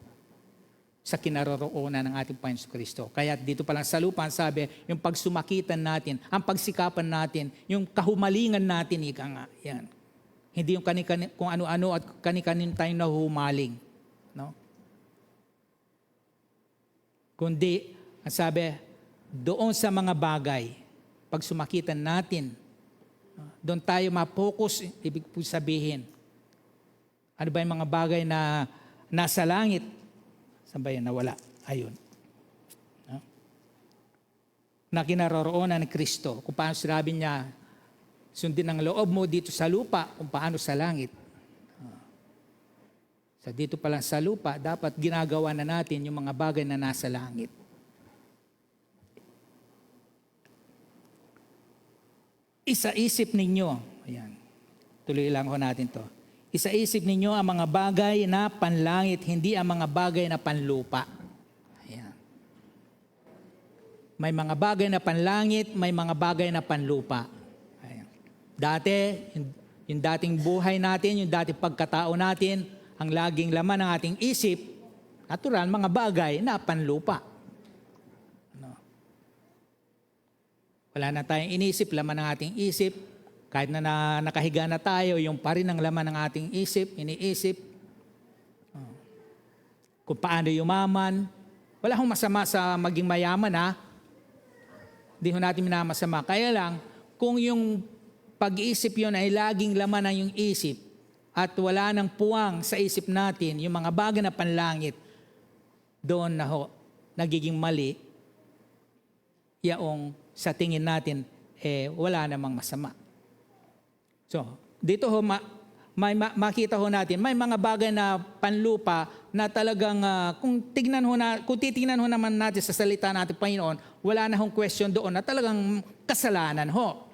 sa kinaroroonan ng ating Panginoon Kristo. Kaya dito pa lang sa lupa, sabi, yung pagsumakitan natin, ang pagsikapan natin, yung kahumalingan natin, ika nga, yan. Hindi yung kung ano-ano at kani-kanin tayong nahumaling. No? Kundi, ang sabi, doon sa mga bagay, pag sumakitan natin, doon tayo ma-focus, ibig po sabihin. Ano ba yung mga bagay na nasa langit? Saan ba yan nawala? Ayun. na kinaroroonan ng Kristo. Kung paano sinabi niya, sundin ang loob mo dito sa lupa, kung paano sa langit. So dito pa lang sa lupa, dapat ginagawa na natin yung mga bagay na nasa langit. Isa-isip ninyo, ayan, tuloy lang ho natin to. Isa-isip ninyo ang mga bagay na panlangit, hindi ang mga bagay na panlupa. Ayan. May mga bagay na panlangit, may mga bagay na panlupa. Ayan. Dati, yung dating buhay natin, yung dating pagkatao natin, ang laging laman ng ating isip, natural, mga bagay na panlupa. Wala na tayong inisip, laman ng ating isip. Kahit na nakahiga na tayo, yung pa rin ang laman ng ating isip, iniisip. Kung paano yumaman. Wala hong masama sa maging mayaman, ha? Hindi ho natin minamasama. Kaya lang, kung yung pag-iisip yun ay laging laman ng yung isip at wala nang puwang sa isip natin, yung mga bagay na panlangit, doon na ho, nagiging mali, yaong sa tingin natin, wala namang masama. So, dito ho, makita ho natin, may mga bagay na panlupa na talagang, kung titingnan ho naman natin sa salita natin, Panginoon, wala na hong question doon na talagang kasalanan ho.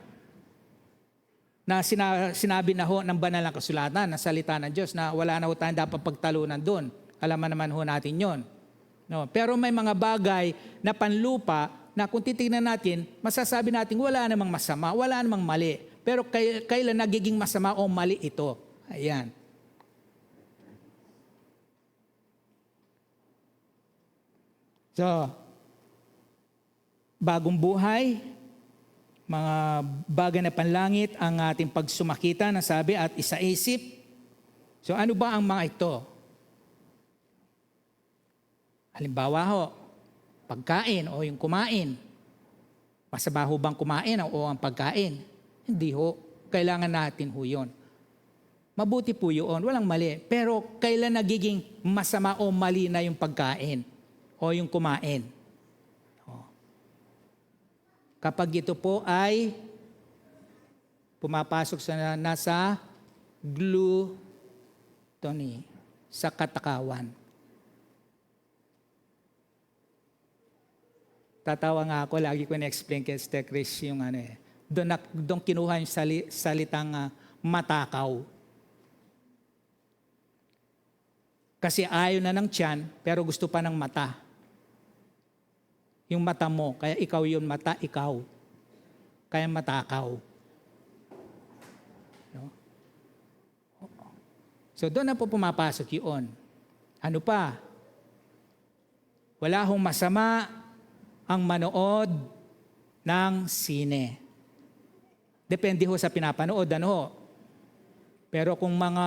Na sinabi na ho ng banal na kasulatan, na salita ng Diyos, na wala na ho tayong dapat pagtalunan doon. Alam naman ho natin yon. No, pero may mga bagay na panlupa na kung titignan natin, masasabi natin wala namang masama, wala namang mali. Pero kailan nagiging masama o mali ito? Ayan. So, bagong buhay, mga bagay na panlangit ang ating pagsumakita, nasabi, at isa-isip. So, ano ba ang mga ito? Halimbawa ho, pagkain o yung kumain. Masama ho bang kumain o ang pagkain? Hindi ho. Kailangan natin ho yun. Mabuti po yun. Walang mali. Pero kailan nagiging masama o mali na yung pagkain o yung kumain? Kapag ito po ay pumapasok sa nasa gluttony, sa katakawan. Tatawa nga ako, lagi ko na-explain kay Sister Chris yung doon kinuha yung salitang matakaw. Kasi ayaw na ng tiyan, pero gusto pa ng mata. Yung mata mo, kaya ikaw yun mata, ikaw. Kaya matakaw. No? So doon na po pumapasok yun. Ano pa? Wala hong masama ang manood ng sine. Depende ho sa pinapanood, ano ho. Pero kung mga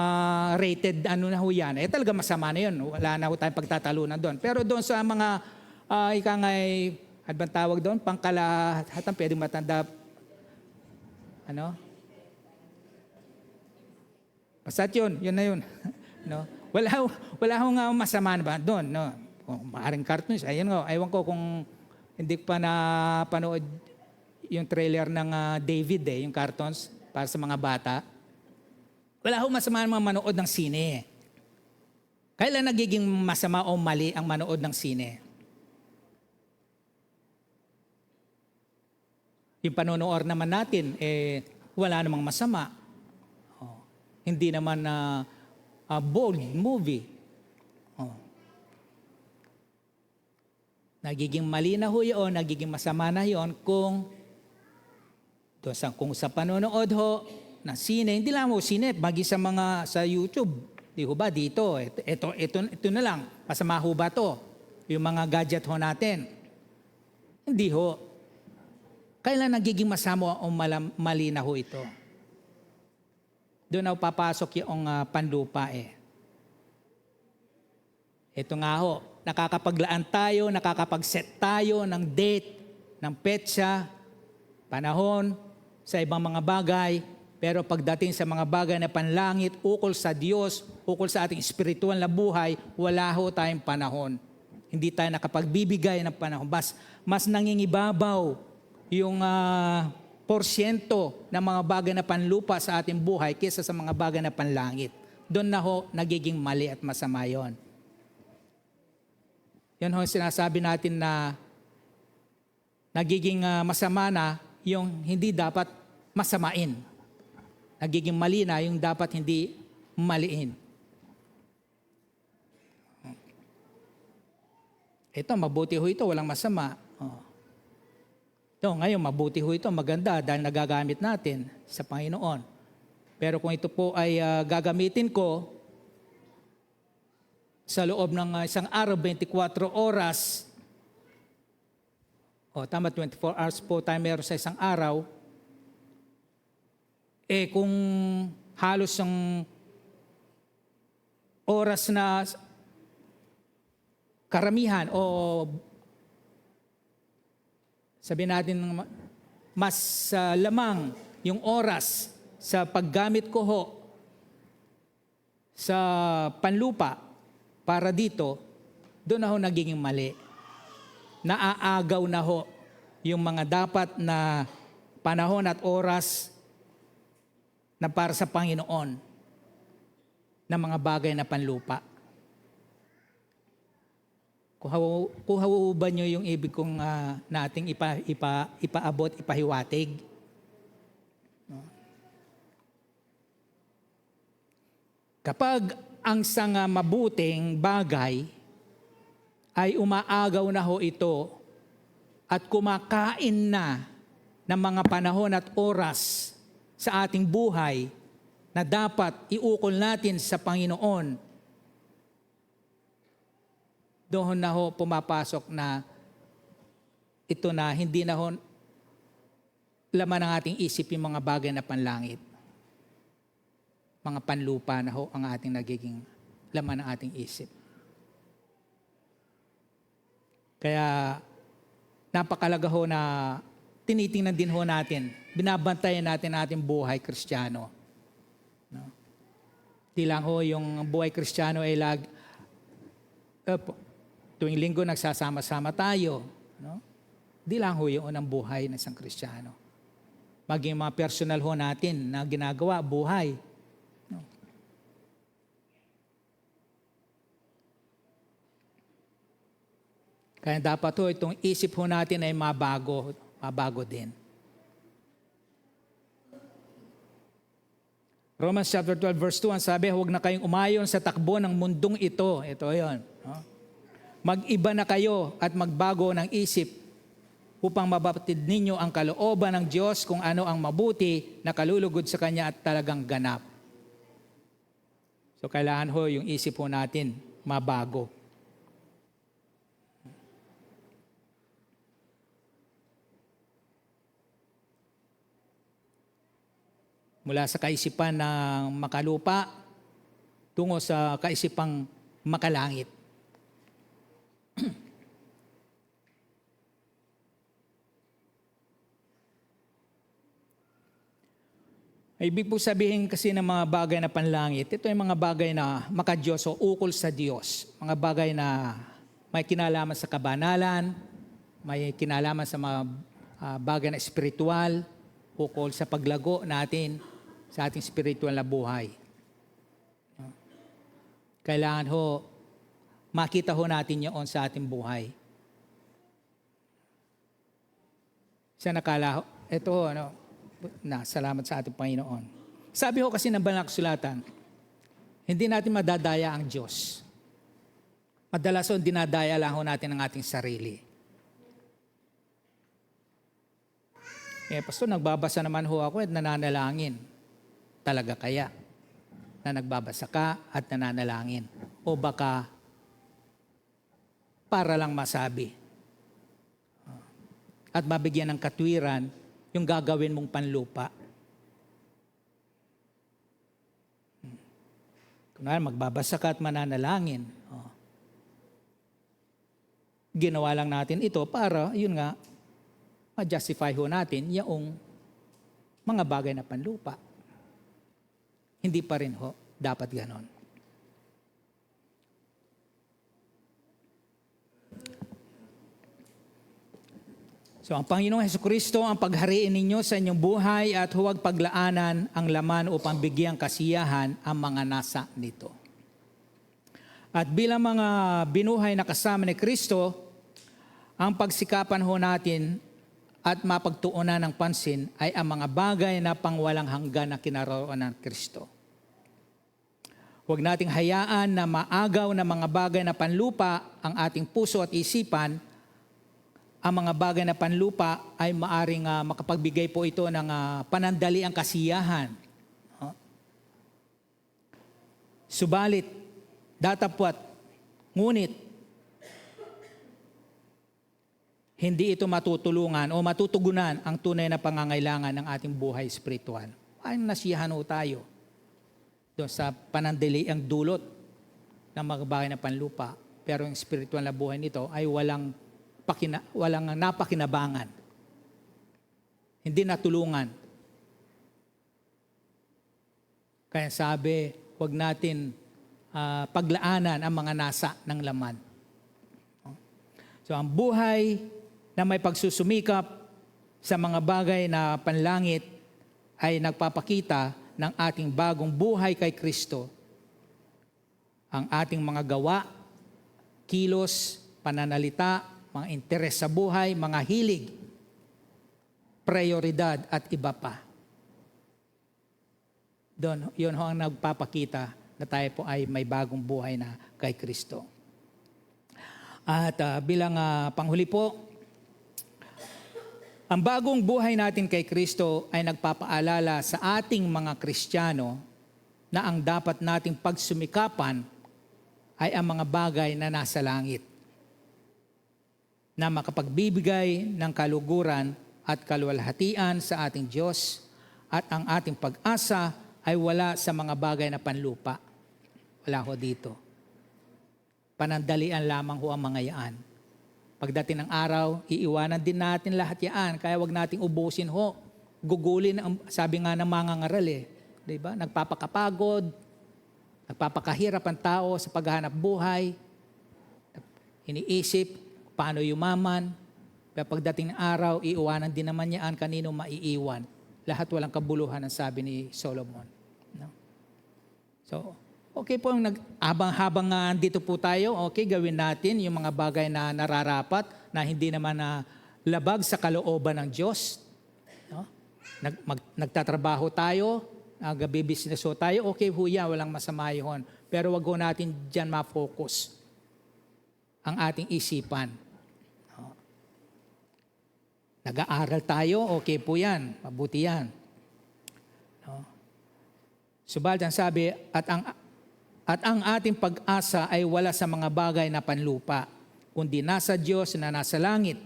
rated ano na ho yan, talaga masama na yun. Wala na ho tayong pagtatalunan doon. Pero doon sa mga, ano bang tawag doon? Pangkalahatan, pwedeng matanda, Pasat yun na yun. No? Wala ho nga masama na ba doon, no? Maaring cartoons, ayun nga, ewan ko kung hindi pa napanood yung trailer ng David, yung cartoons para sa mga bata. Wala ho masama mga manood ng sine. Kailan nagiging masama o mali ang manood ng sine? Yung panonood naman natin, wala namang masama. Hindi naman bold movie. Nagiging mali na ho yun, nagiging masama na yun kung sa panonood ho na sine, hindi lang ho sine, magi sa mga sa YouTube, di ho ba dito, ito na lang, masama ho ba to? Yung mga gadget ho natin. Hindi ho. Kailan nagiging masama o mali na ho ito? Doon na papasok yung panlupa Ito nga ho, nakakapaglaan tayo, nakakapag-set tayo ng date, ng petsa, panahon, sa ibang mga bagay, pero pagdating sa mga bagay na panlangit, ukol sa Diyos, ukol sa ating espiritual na buhay, wala ho tayong panahon. Hindi tayo nakapagbibigay ng panahon. Mas nangingibabaw yung porsyento ng mga bagay na panlupa sa ating buhay kaysa sa mga bagay na panlangit. Doon na ho nagiging mali at masama yon. Yan ho sinasabi natin na nagiging masama na yung hindi dapat masamain. Nagiging mali na yung dapat hindi maliin. Ito, mabuti ho ito, walang masama. Ito, ngayon, mabuti ho ito, maganda dahil nagagamit natin sa Panginoon. Pero kung ito po ay gagamitin ko sa loob ng isang araw, 24 oras, tama, 24 hours po tayo meron sa isang araw, kung halos ang oras na karamihan o sabihin natin mas lamang yung oras sa paggamit ko ho sa panlupa para dito, doon na ho nagiging mali. Naaagaw na ho yung mga dapat na panahon at oras na para sa Panginoon na mga bagay na panlupa. Kuha ba nyo yung ibig kong nating ipaabot, ipahiwatig? No? Kapag ang isang mabuting bagay ay umaagaw na ho ito at kumakain na ng mga panahon at oras sa ating buhay na dapat iukol natin sa Panginoon, doon na ho pumapasok na ito na hindi na ho laman ng ating isip yung mga bagay na panlangit. Mga panlupa na ho ang ating nagiging laman ng ating isip. Kaya napakalaga ho na tinitingnan din ho natin, binabantayan natin ating buhay Kristiyano. No? Di lang ho yung buhay Kristiyano ay tuwing linggo nagsasama-sama tayo. No? Di lang ho yung unang buhay ng isang Kristiyano. Maging mga personal ho natin na ginagawa, buhay. No? Kaya dapat ho, itong isip ho natin ay mabago din. Romans chapter 12 verse 2, ang sabi, huwag na kayong umayon sa takbo ng mundong ito. Ito yon. No? Mag-iba na kayo at magbago ng isip upang mabatid ninyo ang kalooban ng Diyos kung ano ang mabuti na kalulugod sa Kanya at talagang ganap. So kailangan ho yung isip ho natin mabago. Mula sa kaisipan ng makalupa tungo sa kaisipang makalangit. Ibig po sabihin kasi ng mga bagay na panlangit, ito ay mga bagay na makadiyos o ukol sa Diyos. Mga bagay na may kinalaman sa kabanalan, may kinalaman sa mga bagay na espiritual, ukol sa paglago natin sa ating spiritual na buhay. Kailangan ho, makita ho natin yun sa ating buhay. Sa nakala, ito ho, salamat sa ating Panginoon. Sabi ho kasi ng Banal na Kasulatan, hindi natin madadaya ang Diyos. Madalas ho, dinadaya lang ho natin ang ating sarili. Pastor, nagbabasa naman ho ako at nananalangin. Talaga kaya na nagbabasa ka at nananalangin? O baka para lang masabi at mabigyan ng katwiran yung gagawin mong panlupa. Kunwari, magbabasa ka at mananalangin. Ginawa lang natin ito para, yun nga, ma-justify ho natin yung mga bagay na panlupa. Hindi pa rin ho, dapat ganon. So ang Panginoong Hesukristo ang paghariin ninyo sa inyong buhay at huwag paglaanan ang laman upang bigyang kasiyahan ang mga nasa nito. At bilang mga binuhay na kasama ni Kristo, ang pagsikapan ho natin at mapagtuunan ng pansin ay ang mga bagay na pangwalang hanggan na kinaroonan ng Kristo. Huwag nating hayaan na maagaw na mga bagay na panlupa ang ating puso at isipan. Ang mga bagay na panlupa ay maaring makapagbigay po ito ng panandaliang kasiyahan. Subalit, datapwat, ngunit, hindi ito matutulungan o matutugunan ang tunay na pangangailangan ng ating buhay spiritual. Ay nasiyahan ho tayo doon sa panandaliang dulot ng mga bagay na panlupa. Pero yung spiritual na buhay nito ay walang napakinabangan. Hindi natulungan. Kaya sabi, huwag natin paglaanan ang mga nasa ng laman. So ang buhay na may pagsusumikap sa mga bagay na panlangit ay nagpapakita ng ating bagong buhay kay Kristo. Ang ating mga gawa, kilos, pananalita, mga interes sa buhay, mga hilig, prioridad at iba pa. Doon, yun ho ang nagpapakita na tayo po ay may bagong buhay na kay Kristo. At bilang panghuli po, ang bagong buhay natin kay Kristo ay nagpapaalala sa ating mga Kristiyano na ang dapat nating pagsumikapan ay ang mga bagay na nasa langit, na makapagbibigay ng kaluguran at kaluwalhatian sa ating Diyos, at ang ating pag-asa ay wala sa mga bagay na panlupa. Wala ho dito. Panandalian lamang ho ang mga yaan. Pagdating ng araw, iiwanan din natin lahat yaan, kaya wag nating ubusin ho. Gugulin, sabi nga ng mga ngaral diba? Nagpapakapagod, nagpapakahirap ang tao sa paghahanap buhay, iniisip, paano yumaman, kaya pagdating ng araw, iiwanan din naman yaan, kanino maiiwan. Lahat walang kabuluhan ang sabi ni Solomon. No? So, okay po, habang dito po tayo, okay, gawin natin yung mga bagay na nararapat, na hindi naman labag sa kalooban ng Diyos. No? Nagtatrabaho tayo, nag-business tayo, okay ho yan, walang masama yun. Pero wag ho natin dyan ma-focus ang ating isipan. No? Nag-aaral tayo, okay po yan, mabuti yan. No? Subalit ang sabi, at ang ating pag-asa ay wala sa mga bagay na panlupa, kundi nasa Diyos na nasa langit.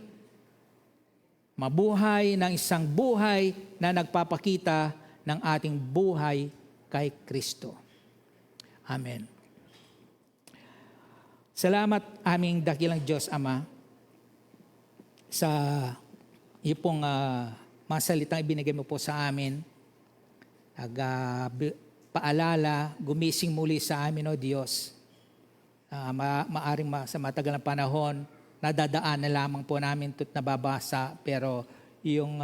Mabuhay ng isang buhay na nagpapakita ng ating buhay kay Kristo. Amen. Salamat aming dakilang Diyos, Ama, sa iyo pong mga salitang ibinigay mo po sa amin. Paalala, gumising muli sa amin, O Diyos. Maaring sa matagal na panahon, nadadaan na lamang po namin ito't nababasa, pero yung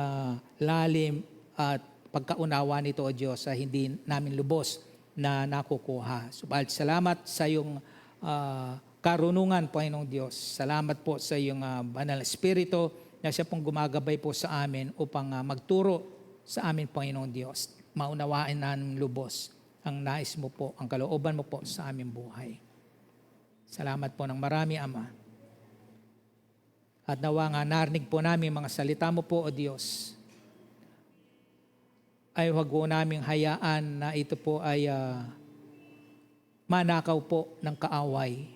lalim at pagkaunawa nito, O Diyos, hindi namin lubos na nakukuha. Subalit salamat sa iyong karunungan, Panginoong Diyos. Salamat po sa iyong banal na Espiritu na siya pong gumagabay po sa amin upang magturo sa amin, Panginoong Diyos. Maunawain namin lubos ang nais mo po, ang kalooban mo po sa aming buhay. Salamat po ng marami, Ama. At nawa nga narinig po namin mga salita mo po, O Diyos, ay huwag po naming hayaan na ito po ay manakaw po ng kaaway.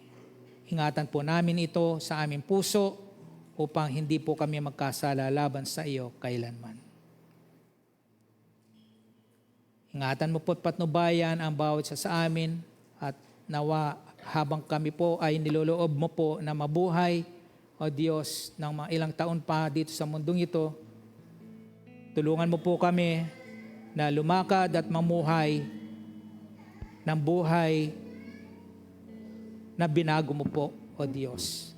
Ingatan po namin ito sa aming puso upang hindi po kami magkasala laban sa iyo kailanman. Ingatan mo po't patnubayan ang bawat isa sa amin at nawa habang kami po ay niloloob mo po na mabuhay, O Diyos, ng mga ilang taon pa dito sa mundong ito, tulungan mo po kami na lumakad at mamuhay ng buhay na binago mo po, O Diyos.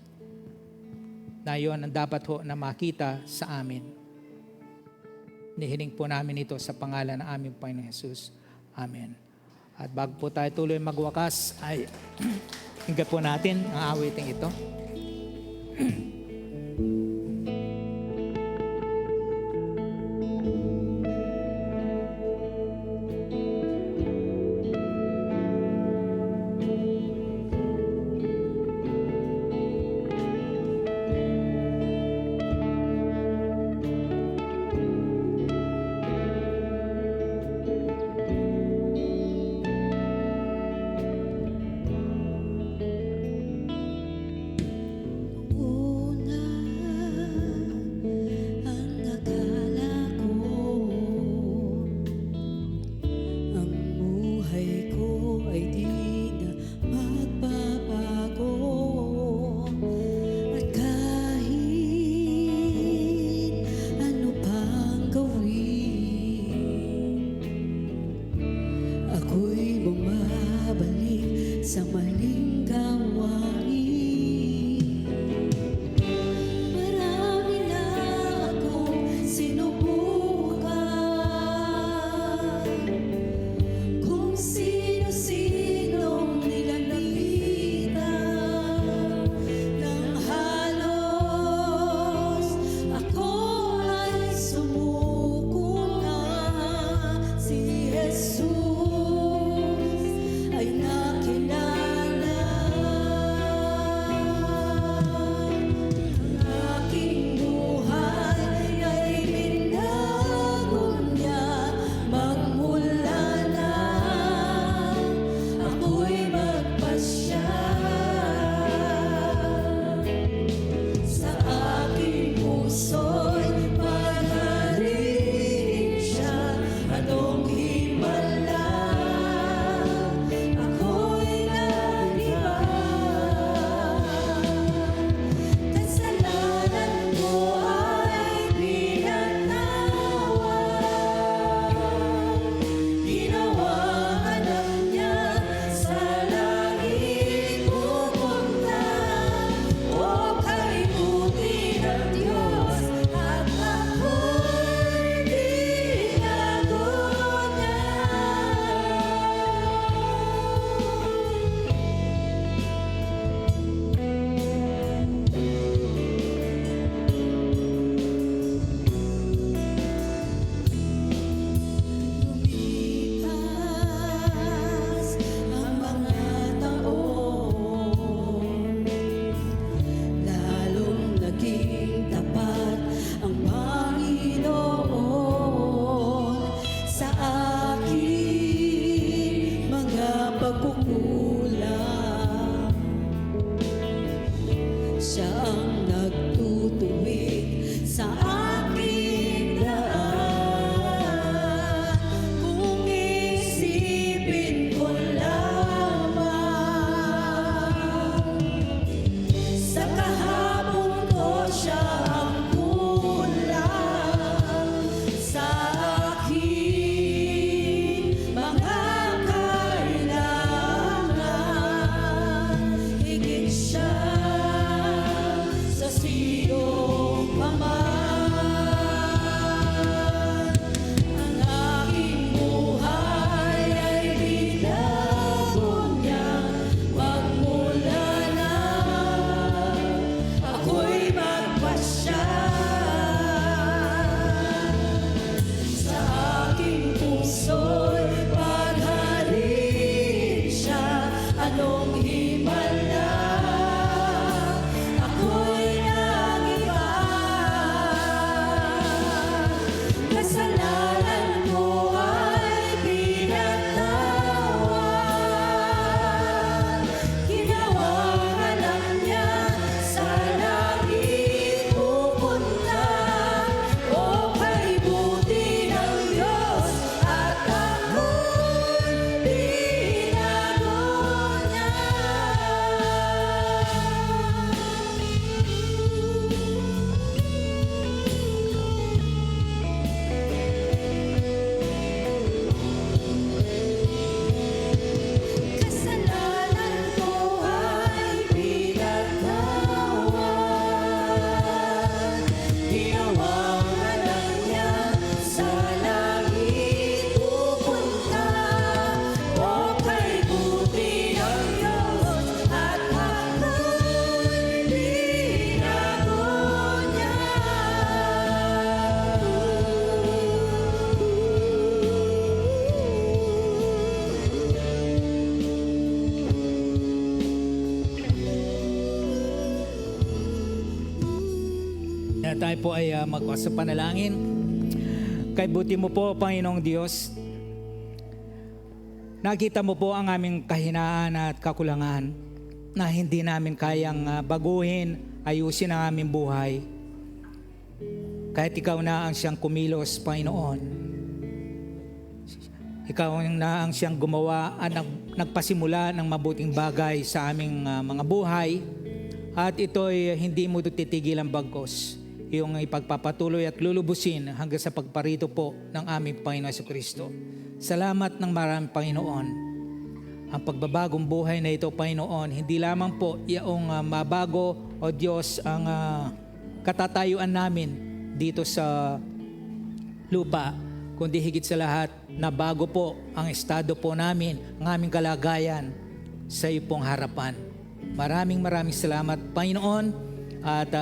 na yon ang dapat ho na makita sa amin. Nihiling po namin ito sa pangalan ng aming Panginoon Jesus. Amen. At bago po tayo tuloy magwakas, ay hingga po natin ang awiting ito. Una ang akala ko, ang buhay ko ay di na magbabago. At kahit ano pang gawin, ako'y bumabalik sa maling gawain. Marami na akong sinubukan, kung sino-sinong nilalapitan ng halos ako ay sumuko na. Si Jesus ay nakilala. Ang aking buhay ay binago niya. Magmula na ako'y magpasya. Sa aking puso'y panarin siya. Anong himala ako'y naliba. Kasalanan ko ay pinatawad. Ginawa anak niya sa langit pupunta. O kay buti ng Diyos at ako'y binago niya. Lumipas ang mga taon, lalong naging tapat ang Panginoon sa aking mga pagkukulang. Siya ang nagtutuwid sa aking daan. Kung isipin ko lamang, sa kahapon ko siya ang kulang. Sa aking mga kailangan, Tayo po ay magwas sa panalangin. Kay buti mo po, Panginoong Diyos. Nakita mo po ang aming kahinaan at kakulangan na hindi namin kayang baguhin, ayusin ang aming buhay. Kahit ikaw na ang siyang kumilos, Panginoon. Ikaw na ang siyang gumawa at nagpasimula ng mabuting bagay sa aming mga buhay. At ito'y hindi mo titigilan bagkos. Yung ipagpapatuloy at lulubusin hanggang sa pagparito po ng aming Panginoon Jesucristo. Salamat ng marami, Panginoon. Ang pagbabagong buhay na ito, Panginoon, hindi lamang po iyong mabago, O Diyos, ang katatayuan namin dito sa lupa, kundi higit sa lahat na bago po ang estado po namin, ang aming kalagayan sa iyo pong harapan. Maraming salamat, Panginoon, at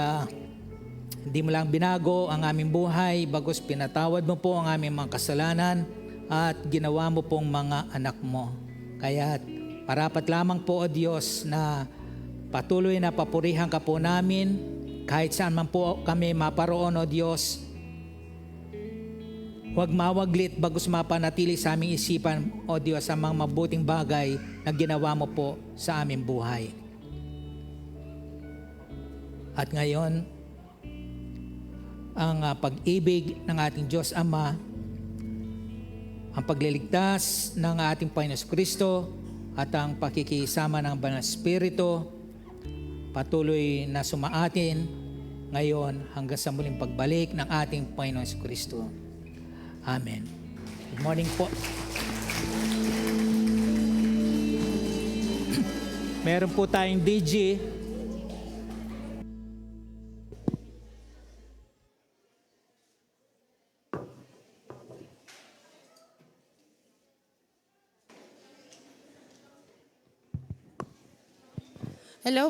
hindi mo lang binago ang aming buhay, bagos pinatawad mo po ang aming mga kasalanan at ginawa mo pong mga anak mo. Kaya parapat lamang po, O Diyos, na patuloy na papurihan ka po namin kahit saan man po kami maparoon, O Diyos. Huwag mawaglit bagos mapanatili sa aming isipan, O Diyos, ang mga mabuting bagay na ginawa mo po sa aming buhay. At ngayon, ang pag-ibig ng ating Diyos Ama, ang pagliligtas ng ating Panginoon Jesucristo at ang pakikisama ng Banal na Espiritu patuloy na sumaatin ngayon hanggang sa muling pagbalik ng ating Panginoon Jesucristo. Amen. Good morning po. Meron po tayong DJ. Hello